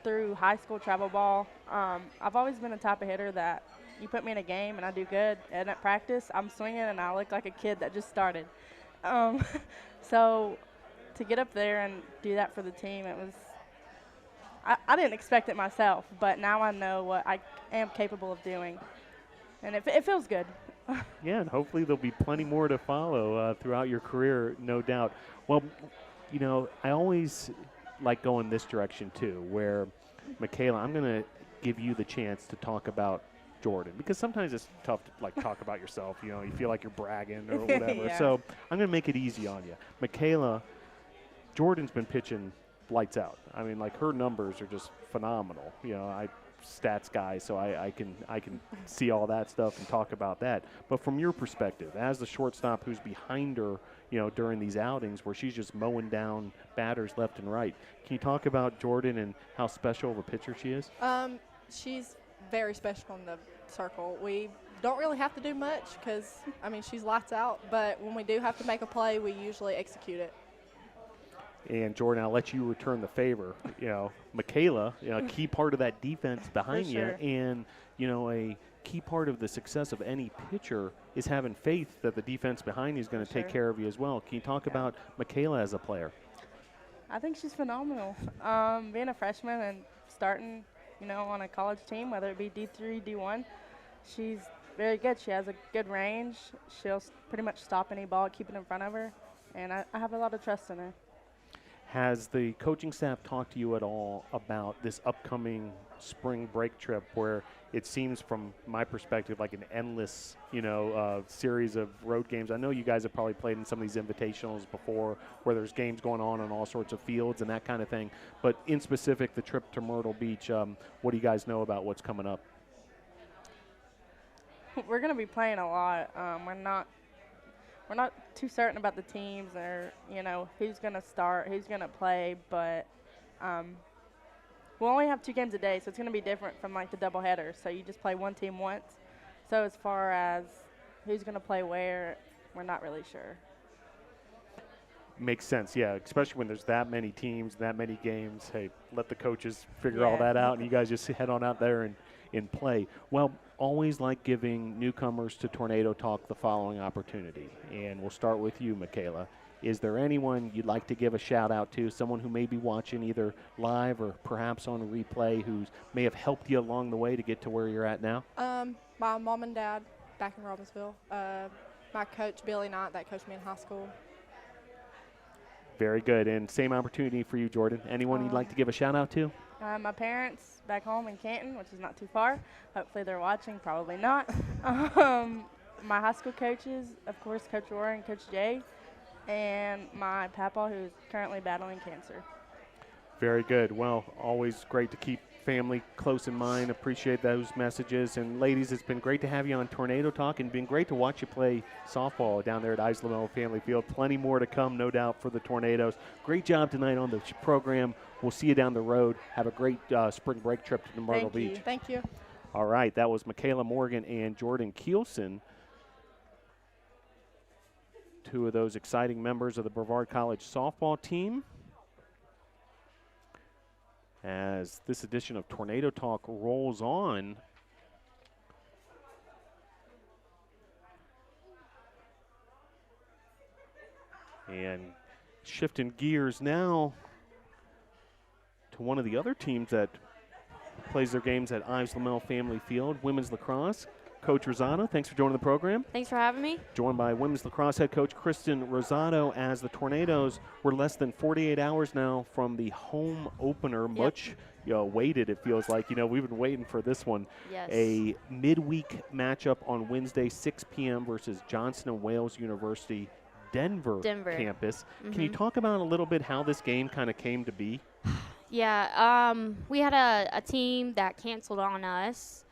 through high school travel ball, I've always been the type of hitter that you put me in a game and I do good. And at practice, I'm swinging and I look like a kid that just started. So to get up there and do that for the team, it was I didn't expect it myself, but now I know what I am capable of doing. And it feels good. Yeah, and hopefully there'll be plenty more to follow throughout your career, no doubt. Well, I always like going this direction too, where, Michaela, I'm going to give you the chance to talk about Jordan, because sometimes it's tough to talk about yourself. You feel like you're bragging or whatever. Yeah. So I'm going to make it easy on you. Michaela, Jordan's been pitching lights out. I mean, her numbers are just phenomenal. I stats guy, so I can see all that stuff and talk about that. But from your perspective, as the shortstop who's behind her, during these outings where she's just mowing down batters left and right, can you talk about Jordan and how special of a pitcher she is? She's very special in the circle. We don't really have to do much because, she's lights out. But when we do have to make a play, we usually execute it. And Jordan, I'll let you return the favor. Michaela, a key part of that defense behind sure. you, and a key part of the success of any pitcher is having faith that the defense behind you is going to take care of you as well. Can you talk about Michaela as a player? I think she's phenomenal. Being a freshman and starting, on a college team, whether it be D3, D1, she's very good. She has a good range. She'll pretty much stop any ball, keep it in front of her, and I have a lot of trust in her. Has the coaching staff talked to you at all about this upcoming spring break trip where it seems from my perspective like an endless, series of road games? I know you guys have probably played in some of these invitationals before where there's games going on all sorts of fields and that kind of thing. But in specific, the trip to Myrtle Beach, what do you guys know about what's coming up? We're going to be playing a lot. We're not too certain about the teams or, who's going to start, who's going to play, but we'll only have 2 games a day, so it's going to be different from, like, the doubleheader. So you just play one team once. So as far as who's going to play where, we're not really sure. Makes sense, yeah, especially when there's that many teams, that many games. Hey, let the coaches figure all that out, and you guys just head on out there and play. Well, always like giving newcomers to Tornado Talk the following opportunity, and we'll start with you, Michaela. Is there anyone you'd like to give a shout-out to, someone who may be watching either live or perhaps on a replay who may have helped you along the way to get to where you're at now? My mom and dad back in Robbinsville. My coach, Billy Knight, that coached me in high school. Very good. And same opportunity for you, Jordan. Anyone you'd like to give a shout-out to? My parents back home in Canton, which is not too far. Hopefully they're watching. Probably not. My high school coaches, of course, Coach Rory and Coach Jay, and my papa, who's currently battling cancer. Very good. Well, always great to keep family close in mind. Appreciate those messages. And ladies, it's been great to have you on Tornado Talk and been great to watch you play softball down there at Ezell Family Field. Plenty more to come, no doubt, for the Tornadoes. Great job tonight on the program. We'll see you down the road. Have a great spring break trip to Myrtle Beach. Thank you. All right, that was Michaela Morgan and Jordan Keelson, 2 of those exciting members of the Brevard College softball team. As this edition of Tornado Talk rolls on, and shifting gears now to one of the other teams that plays their games at Ezell Family Field, women's lacrosse. Coach Rosado, thanks for joining the program. Thanks for having me. Joined by women's lacrosse head coach Kristen Rosado, as the Tornadoes were less than 48 hours now from the home opener. Yep. Much waited, it feels like. We've been waiting for this one. Yes. A midweek matchup on Wednesday, 6 p.m. versus Johnson & Wales University Denver. Campus. Can you talk about a little bit how this game kind of came to be? Yeah, we had a team that canceled on us.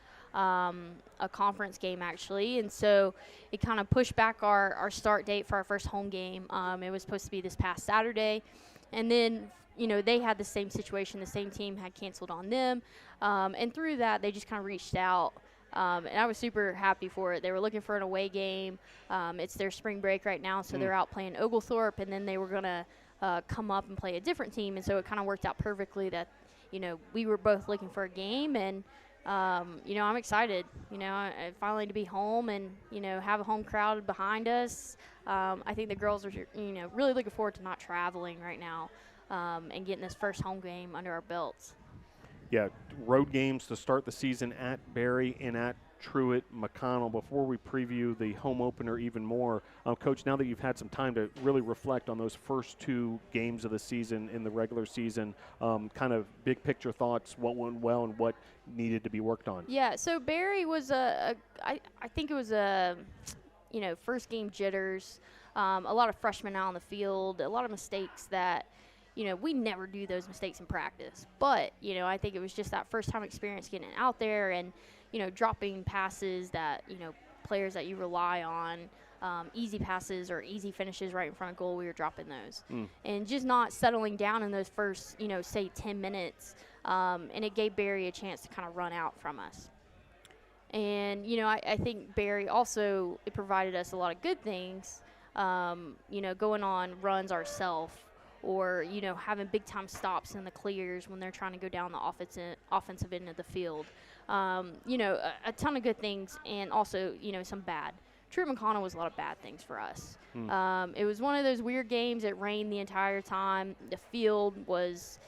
A conference game, actually, and so it kind of pushed back our start date for our first home game. It was supposed to be this past Saturday, and then they had the same situation. The same team had canceled on them, and through that they just kind of reached out, and I was super happy for it. They were looking for an away game. It's their spring break right now, so they're out playing Oglethorpe, and then they were going to come up and play a different team, and so it kind of worked out perfectly that we were both looking for a game, and I'm excited, finally to be home and, have a home crowd behind us. I think the girls are, really looking forward to not traveling right now and getting this first home game under our belts. Yeah, road games to start the season at Barry and at Truett McConnell. Before we preview the home opener even more, Coach, now that you've had some time to really reflect on those first 2 games of the season in the regular season, kind of big picture thoughts, what went well and what needed to be worked on? Yeah, so Barry was I think it was first game jitters, a lot of freshmen out on the field, a lot of mistakes that we never do those mistakes in practice. But, I think it was just that first time experience getting out there and, dropping passes that, players that you rely on, easy passes or easy finishes right in front of goal, we were dropping those. And just not settling down in those first, say 10 minutes. And it gave Barry a chance to kind of run out from us. And, I think Barry also, it provided us a lot of good things, going on runs ourselves, or, having big-time stops in the clears when they're trying to go down the offensive end of the field. A ton of good things, and also, some bad. Truett McConnell was a lot of bad things for us. It was one of those weird games. It rained the entire time. The field was,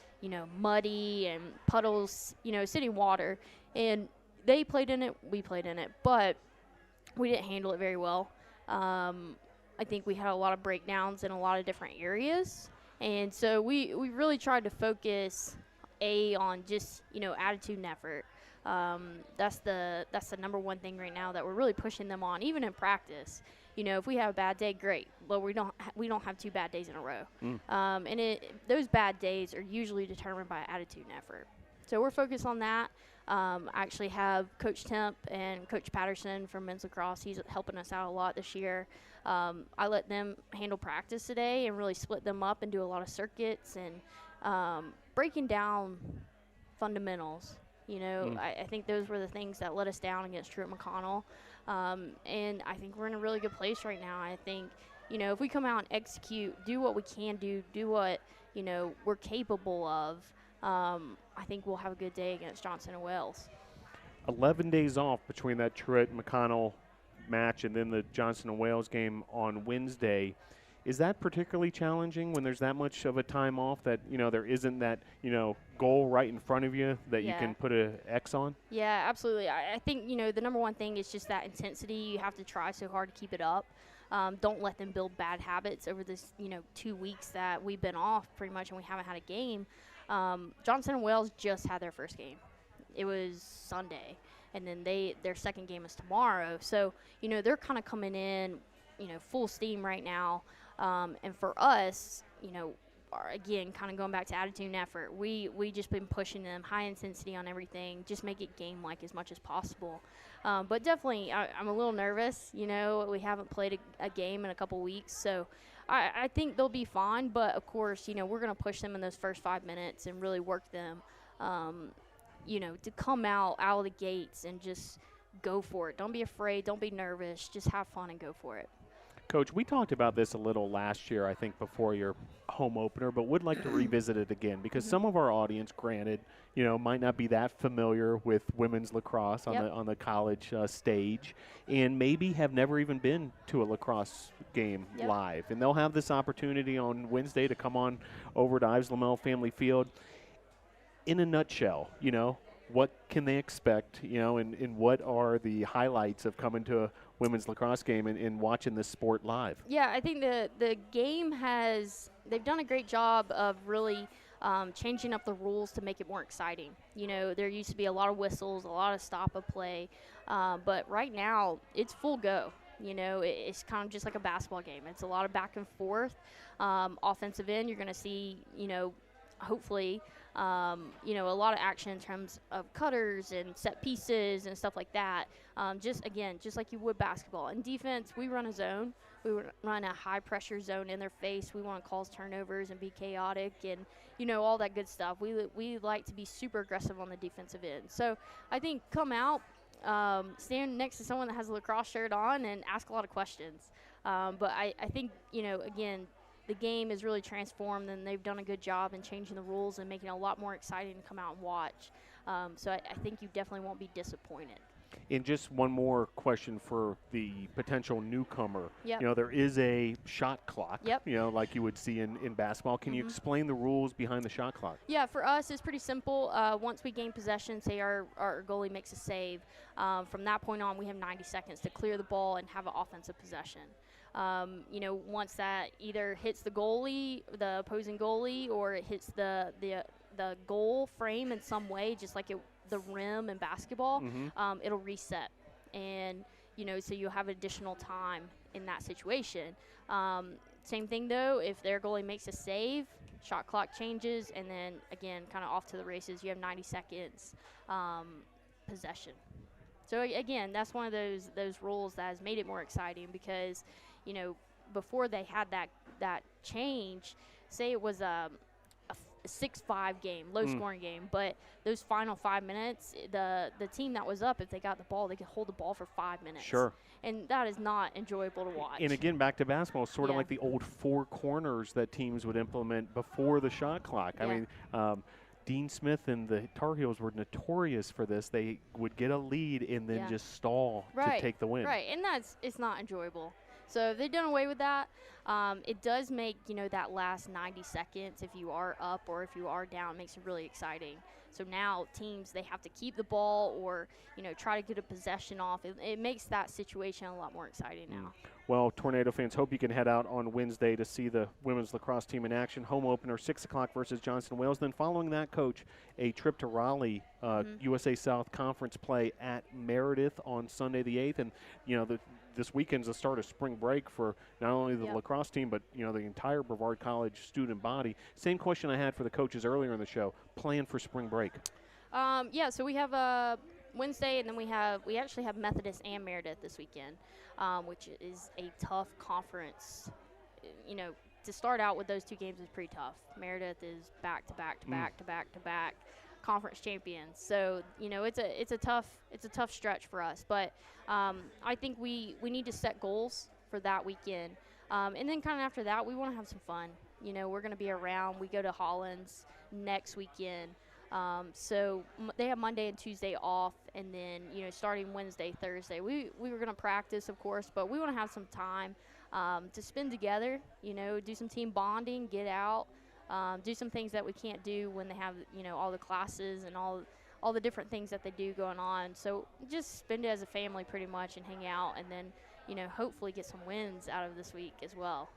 muddy and puddles, sitting water. And they played in it, we played in it, but we didn't handle it very well. I think we had a lot of breakdowns in a lot of different areas. And so we really tried to focus on just, attitude and effort. That's the number one thing right now that we're really pushing them on, even in practice. If we have a bad day, great, but we don't have 2 bad days in a row. And those bad days are usually determined by attitude and effort. So we're focused on that. I actually have Coach Temp and Coach Patterson from men's lacrosse. He's helping us out a lot this year. I let them handle practice today and really split them up and do a lot of circuits and breaking down fundamentals. I think those were the things that let us down against Truett McConnell. And I think we're in a really good place right now. I think, if we come out and execute, do what we can do what, we're capable of, I think we'll have a good day against Johnson and Wales. 11 days off between that Truett McConnell match and then the Johnson and Wales game on Wednesday. Is that particularly challenging when there's that much of a time off that, there isn't that, goal right in front of you that you can put an X on? Yeah, absolutely. I think, the number one thing is just that intensity. You have to try so hard to keep it up. Don't let them build bad habits over this, 2 weeks that we've been off pretty much and we haven't had a game. Johnson and Wales just had their first game. It was Sunday, and then their second game is tomorrow. So, they're kind of coming in, full steam right now. And for us, again, kind of going back to attitude and effort, we just been pushing them high intensity on everything, just make it game-like as much as possible. But definitely, I'm a little nervous. We haven't played a game in a couple weeks, so I think they'll be fine. But, of course, we're going to push them in those first 5 minutes and really work them, to come out of the gates and just go for it. Don't be afraid. Don't be nervous. Just have fun and go for it. Coach, we talked about this a little last year, I think, before your home opener, but would like to revisit it again because some of our audience, granted, might not be that familiar with women's lacrosse on the college stage and maybe have never even been to a lacrosse game live. And they'll have this opportunity on Wednesday to come on over to Ives Lamel Family Field. In a nutshell, what can they expect, and what are the highlights of coming to a women's lacrosse game and watching this sport live? Yeah, I think the game they've done a great job of really changing up the rules to make it more exciting. There used to be a lot of whistles, a lot of stop of play, but right now it's full go. It's kind of just like a basketball game. It's a lot of back and forth. Offensive end, you're going to see, hopefully, a lot of action in terms of cutters and set pieces and stuff like that. Just like you would basketball. In defense, we run a zone. We run a high-pressure zone in their face. We want to cause turnovers and be chaotic and, all that good stuff. We like to be super aggressive on the defensive end. So I think come out, stand next to someone that has a lacrosse shirt on and ask a lot of questions. But I think, again, the game is really transformed, and they've done a good job in changing the rules and making it a lot more exciting to come out and watch. So I think you definitely won't be disappointed. And just one more question for the potential newcomer. Yep. There is a shot clock, Yep. Like you would see in basketball. Can you explain the rules behind the shot clock? Yeah, for us, it's pretty simple. Once we gain possession, say our goalie makes a save, from that point on, we have 90 seconds to clear the ball and have an offensive possession. Once that either hits the opposing goalie, or it hits the goal frame in some way, just like the rim in basketball, it'll reset. And, so you'll have additional time in that situation. Same thing, though, if their goalie makes a save, shot clock changes, and then, again, kind of off to the races. You have 90 seconds possession. So, again, that's one of those rules that has made it more exciting because, before they had that change, say it was a 6-5 game, low-scoring game, but those final 5 minutes, the team that was up, if they got the ball, they could hold the ball for 5 minutes. Sure. And that is not enjoyable to watch. And again, back to basketball, sort of like the old 4 corners that teams would implement before the shot clock. I mean, Dean Smith and the Tar Heels were notorious for this. They would get a lead and then just stall to take the win. Right, and it's not enjoyable. So if they've done away with that, it does make, that last 90 seconds, if you are up or if you are down, makes it really exciting. So now teams, they have to keep the ball or, try to get a possession off. It makes that situation a lot more exciting now. Well, Tornado fans, hope you can head out on Wednesday to see the women's lacrosse team in action. Home opener, 6 o'clock versus Johnston Wales. Then following that, Coach, a trip to Raleigh, USA South Conference play at Meredith on Sunday the 8th. And, this weekend's the start of spring break for not only the lacrosse team, but, the entire Brevard College student body. Same question I had for the coaches earlier in the show. Plan for spring break. So we have Wednesday, and then we actually have Methodist and Meredith this weekend, which is a tough conference. To start out with those 2 games is pretty tough. Meredith is back to back conference champions. So, it's a tough stretch for us. But I think we need to set goals for that weekend. And then kind of after that, we want to have some fun. We're going to be around. We go to Hollins next weekend. So they have Monday and Tuesday off, and then, starting Wednesday, Thursday, we were going to practice, of course, but we want to have some time to spend together, do some team bonding, get out, do some things that we can't do when they have, all the classes and all the different things that they do going on. So just spend it as a family pretty much and hang out, and then, hopefully get some wins out of this week as well.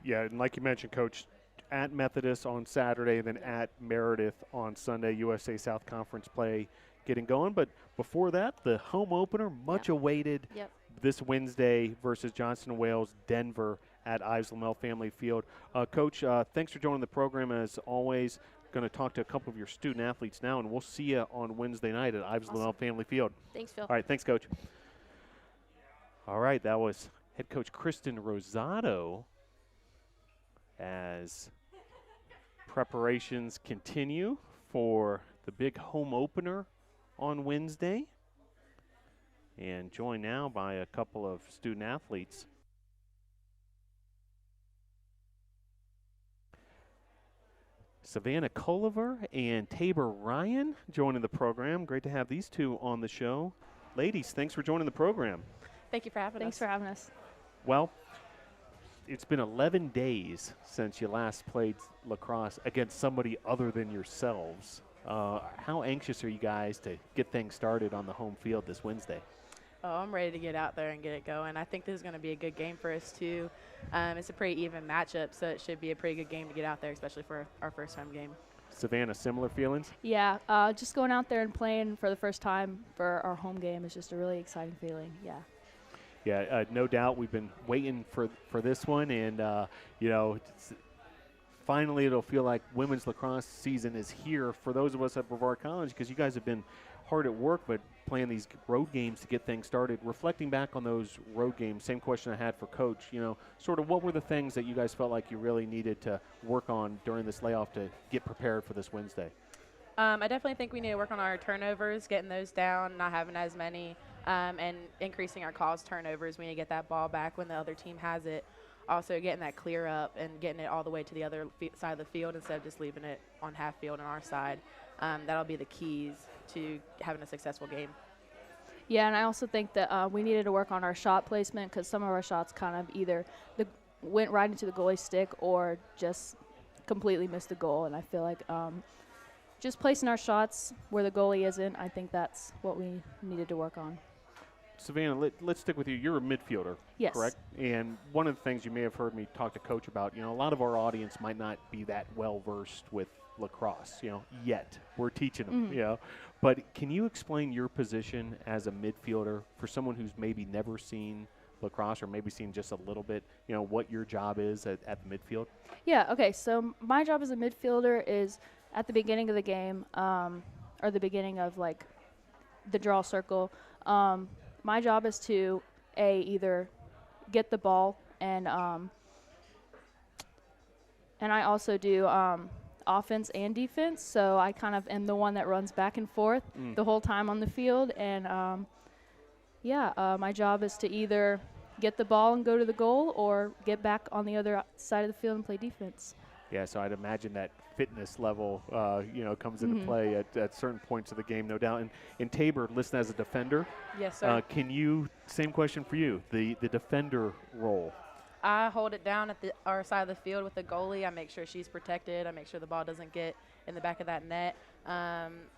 Yeah, and like you mentioned, Coach, at Methodist on Saturday, then at Meredith on Sunday, USA South Conference play getting going. But before that, the home opener, much awaited this Wednesday versus Johnston Wales, Denver at Ives Lamel Family Field. Coach, thanks for joining the program as always. Going to talk to a couple of your student athletes now, and we'll see you on Wednesday night at Ives Lamel Family Field. Thanks, Phil. All right, thanks, Coach. All right, that was head coach Kristen Rosado as preparations continue for the big home opener on Wednesday, and joined now by a couple of student athletes. Savannah Culliver and Tabor Ryan joining the program. Great to have these two on the show. Ladies, thanks for joining the program. Thank you for having us. Thanks for having us. Well, it's been 11 days since you last played lacrosse against somebody other than yourselves. How anxious are you guys to get things started on the home field this Wednesday? Oh, I'm ready to get out there and get it going. I think this is going to be a good game for us, too. It's a pretty even matchup, so it should be a pretty good game to get out there, especially for our first-time game. Savannah, similar feelings? Yeah, just going out there and playing for the first time for our home game is just a really exciting feeling, yeah. Yeah, no doubt. We've been waiting for this one, and, finally it'll feel like women's lacrosse season is here for those of us at Brevard College, because you guys have been hard at work, but playing these road games to get things started. Reflecting back on those road games, same question I had for Coach, sort of what were the things that you guys felt like you really needed to work on during this layoff to get prepared for this Wednesday? I definitely think we need to work on our turnovers, getting those down, not having as many, and increasing our calls turnovers. We need to get that ball back when the other team has it. Also getting that clear up and getting it all the way to the other side of the field instead of just leaving it on half field on our side. That'll be the keys to having a successful game. Yeah, and I also think that we needed to work on our shot placement, because some of our shots kind of either went right into the goalie stick or just completely missed the goal. And I feel like just placing our shots where the goalie isn't, I think that's what we needed to work on. Savannah, let's stick with you. You're a midfielder, yes, correct? And one of the things you may have heard me talk to Coach about, a lot of our audience might not be that well-versed with lacrosse, yet. We're teaching them, But can you explain your position as a midfielder for someone who's maybe never seen lacrosse or maybe seen just a little bit, what your job is at the midfield? Yeah, okay. So my job as a midfielder is at the beginning of the game, or the beginning of, the draw circle. My job is to, either get the ball, and I also do offense and defense, so I kind of am the one that runs back and forth the whole time on the field. And, my job is to either get the ball and go to the goal or get back on the other side of the field and play defense. Yeah, so I'd imagine that fitness level, comes into play at certain points of the game, no doubt. And Tabor, listed as a defender. Yes, sir. Same question for you, the defender role. I hold it down at our side of the field with the goalie. I make sure she's protected. I make sure the ball doesn't get in the back of that net.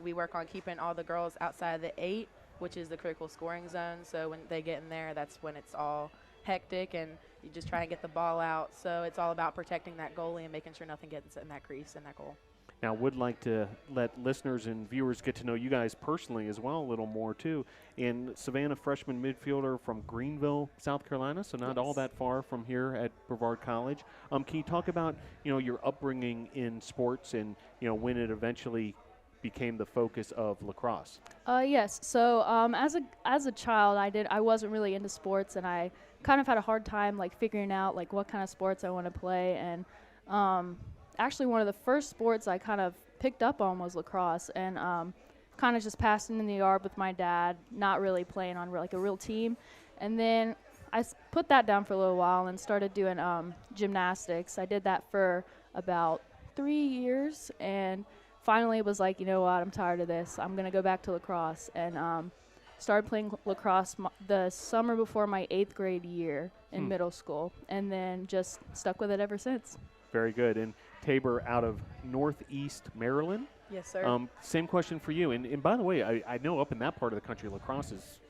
We work on keeping all the girls outside the 8, which is the critical scoring zone. So when they get in there, that's when it's all hectic and you just try and get the ball out. So it's all about protecting that goalie and making sure nothing gets in that crease and that goal. Now, would like to let listeners and viewers get to know you guys personally as well a little more, too. And Savannah, freshman midfielder from Greenville, South Carolina, so not all that far from here at Brevard College. Can you talk about, your upbringing in sports and, when it eventually became the focus of lacrosse? Yes. So as a child, I wasn't really into sports, and I kind of had a hard time figuring out what kind of sports I want to play. And actually, one of the first sports I kind of picked up on was lacrosse, and kind of just passing in the yard with my dad, not really playing on a real team. And then I put that down for a little while and started doing gymnastics. I did that for about 3 years, and finally was like, you know what, I'm tired of this. I'm going to go back to lacrosse, and started playing lacrosse the summer before my 8th grade year in middle school, and then just stuck with it ever since. Very good. And Tabor out of Northeast Maryland. Yes, sir. Same question for you. And by the way, I know up in that part of the country, lacrosse is,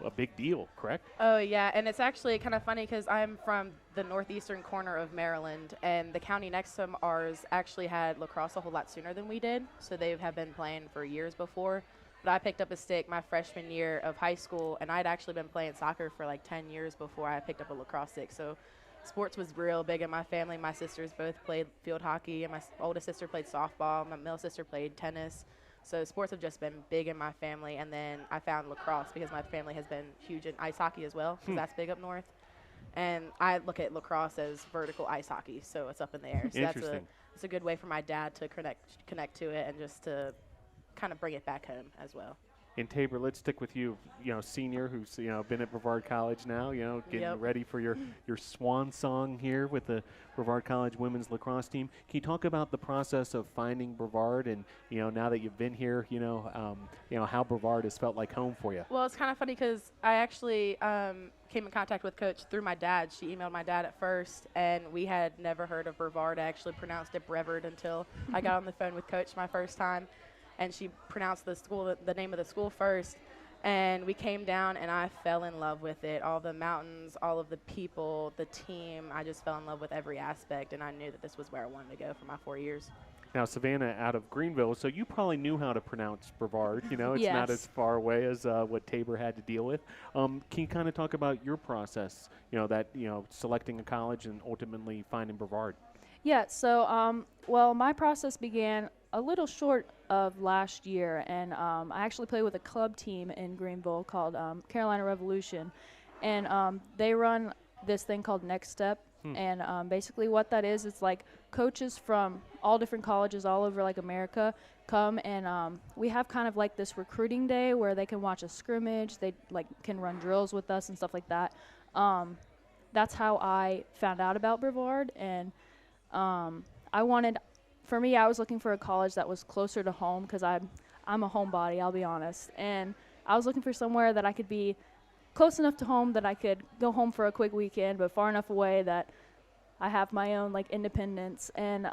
a big deal, correct? Oh, yeah. And it's actually kind of funny because I'm from the northeastern corner of Maryland, and the county next to ours actually had lacrosse a whole lot sooner than we did. So they have been playing for years before. But I picked up a stick my freshman year of high school, and I'd actually been playing soccer for 10 years before I picked up a lacrosse stick. So sports was real big in my family. My sisters both played field hockey, and my oldest sister played softball. My middle sister played tennis. So sports have just been big in my family. And then I found lacrosse because my family has been huge in ice hockey as well, because that's big up north. And I look at lacrosse as vertical ice hockey, so it's up in the air. So that's a good way for my dad to connect to it and just to kind of bring it back home as well. And Tabor, let's stick with you, senior who's, been at Brevard College now, getting ready for your swan song here with the Brevard College women's lacrosse team. Can you talk about the process of finding Brevard and, now that you've been here, how Brevard has felt like home for you? Well, it's kind of funny because I actually came in contact with Coach through my dad. She emailed my dad at first, and we had never heard of Brevard. I actually pronounced it Brevard until I got on the phone with Coach my first time. And she pronounced the name of the school first. And we came down, and I fell in love with it. All the mountains, all of the people, the team. I just fell in love with every aspect, and I knew that this was where I wanted to go for my 4 years. Now, Savannah out of Greenville, so you probably knew how to pronounce Brevard. It's Yes. not as far away as what Tabor had to deal with. Can you kind of talk about your process, selecting a college and ultimately finding Brevard? Yeah, so, my process began a little short of last year, and I actually played with a club team in Greenville called Carolina Revolution, and they run this thing called Next Step, and basically what that is, it's coaches from all different colleges all over America come, and we have kind of this recruiting day where they can watch a scrimmage, they can run drills with us and stuff like that. That's how I found out about Brevard, and for me, I was looking for a college that was closer to home because I'm a homebody, I'll be honest. And I was looking for somewhere that I could be close enough to home that I could go home for a quick weekend, but far enough away that I have my own independence. And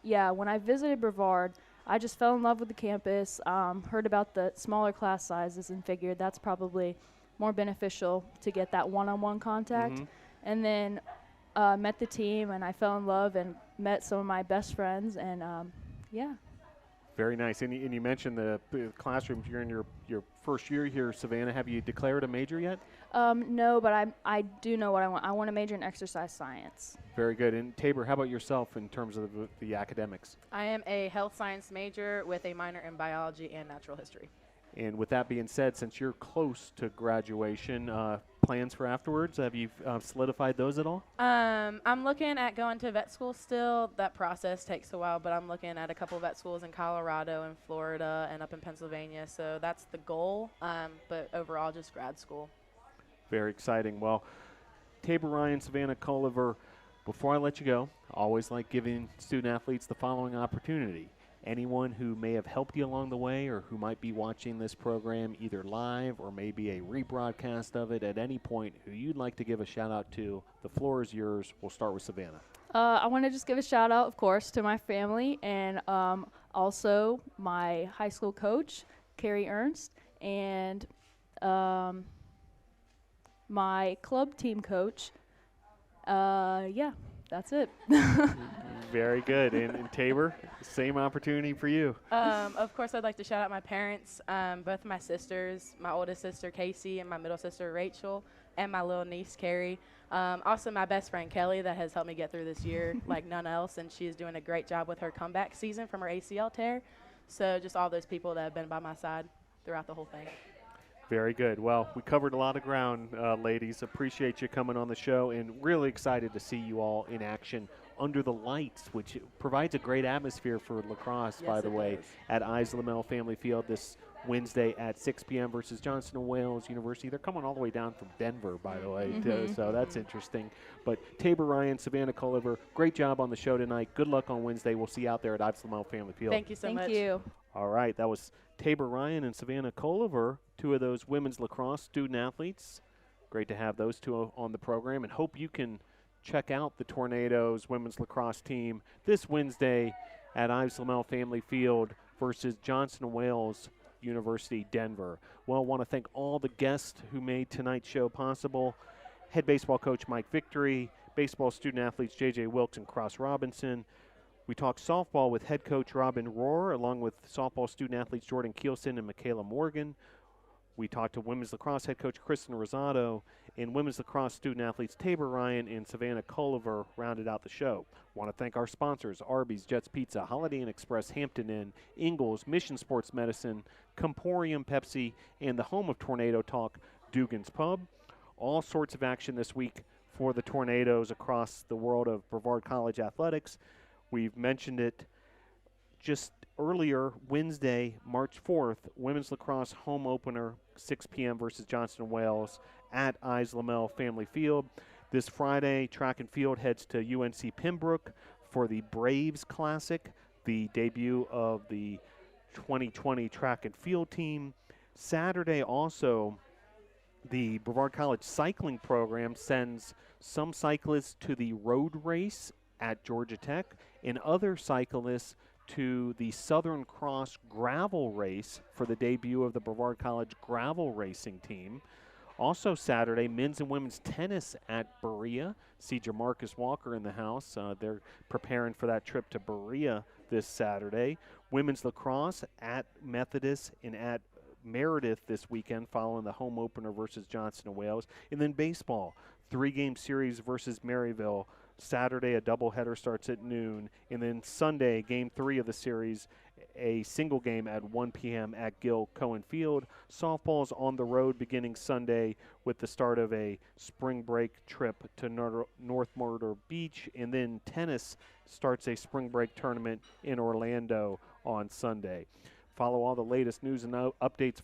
when I visited Brevard, I just fell in love with the campus, heard about the smaller class sizes, and figured that's probably more beneficial to get that one-on-one contact. And then met the team, and I fell in love and met some of my best friends, and Very nice. And you mentioned the classrooms. You're in your first year here, Savannah. Have you declared a major yet? No, but I do know what I want. I want to major in exercise science. Very good. And Tabor, how about yourself in terms of the academics? I am a health science major with a minor in biology and natural history. And with that being said, since you're close to graduation, plans for afterwards, have you solidified those at all? I'm looking at going to vet school still. That process takes a while, but I'm looking at a couple vet schools in Colorado and Florida and up in Pennsylvania. So that's the goal, but overall just grad school. Very exciting. Well, Tabor Ryan, Savannah Culliver, before I let you go, I always like giving student athletes the following opportunity. Anyone who may have helped you along the way or who might be watching this program either live or maybe a rebroadcast of it at any point who you'd like to give a shout out to, the floor is yours. We'll start with Savannah. I want to just give a shout out, of course, to my family and also my high school coach, Carrie Ernst, and my club team coach. Yeah, that's it. Very good. And Tabor, same opportunity for you. Of course, I'd like to shout out my parents, both my sisters, my oldest sister, Casey, and my middle sister, Rachel, and my little niece, Carrie. Also, my best friend, Kelly, that has helped me get through this year like none else, and she is doing a great job with her comeback season from her ACL tear. So just all those people that have been by my side throughout the whole thing. Very good. Well, we covered a lot of ground, ladies. Appreciate you coming on the show, and really excited to see you all in action under the lights, which provides a great atmosphere for lacrosse, by the way, at Ezell Family Field this Wednesday at 6 p.m. versus Johnson & Wales University. They're coming all the way down from Denver, by the way, too, so that's interesting. But Tabor Ryan, Savannah Culliver, great job on the show tonight. Good luck on Wednesday. We'll see you out there at Ezell Family Field. Thank you so much. Thank you. All right, that was Tabor Ryan and Savannah Culliver, two of those women's lacrosse student athletes. Great to have those two on the program, and hope you can check out the Tornadoes women's lacrosse team this Wednesday at Ezell Family Field versus Johnson & Wales University, Denver. Well, I want to thank all the guests who made tonight's show possible. Head baseball coach Mike Victory, baseball student athletes J.J. Wilkes and Cross Robinson. We talked softball with head coach Robin Rohr, along with softball student athletes Jordan Keelson and Michaela Morgan. We talked to women's lacrosse head coach Kristen Rosado, and women's lacrosse student athletes Tabor Ryan and Savannah Culliver rounded out the show. Want to thank our sponsors, Arby's, Jets Pizza, Holiday Inn Express, Hampton Inn, Ingles, Mission Sports Medicine, Comporium Pepsi, and the home of Tornado Talk, Dugan's Pub. All sorts of action this week for the Tornadoes across the world of Brevard College athletics. We've mentioned it just earlier, Wednesday, March 4th, women's lacrosse home opener, 6 p.m. versus Johnson & Wales at Ezell Family Field. This Friday, track and field heads to UNC Pembroke for the Braves Classic, the debut of the 2020 track and field team. Saturday also, the Brevard College cycling program sends some cyclists to the road race at Georgia Tech and other cyclists to the Southern Cross gravel race for the debut of the Brevard College gravel racing team. Also Saturday, men's and women's tennis at Berea. See Jamarcus Walker in the house. They're preparing for that trip to Berea this Saturday. Women's lacrosse at Methodist and at Meredith this weekend following the home opener versus Johnson & Wales. And then baseball, 3-game series versus Maryville. Saturday, a doubleheader starts at noon. And then Sunday, game 3 of the series, a single game at 1 p.m. at Gil Cohen Field. Softball's on the road beginning Sunday with the start of a spring break trip to North Myrtle Beach. And then tennis starts a spring break tournament in Orlando on Sunday. Follow all the latest news and updates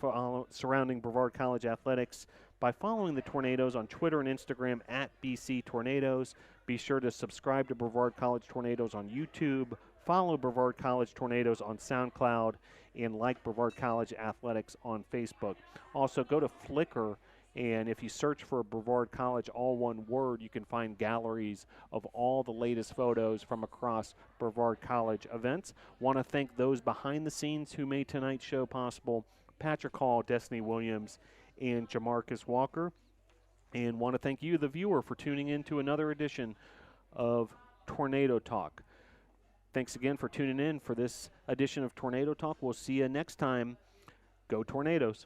surrounding Brevard College athletics by following the Tornadoes on Twitter and Instagram at BC Tornadoes. Be sure to subscribe to Brevard College Tornadoes on YouTube, follow Brevard College Tornadoes on SoundCloud, and like Brevard College Athletics on Facebook. Also, go to Flickr, and if you search for Brevard College, all one word, you can find galleries of all the latest photos from across Brevard College events. Want to thank those behind the scenes who made tonight's show possible, Patrick Hall, Destiny Williams, and Jamarcus Walker. And want to thank you, the viewer, for tuning in to another edition of Tornado Talk. Thanks again for tuning in for this edition of Tornado Talk. We'll see you next time. Go Tornadoes.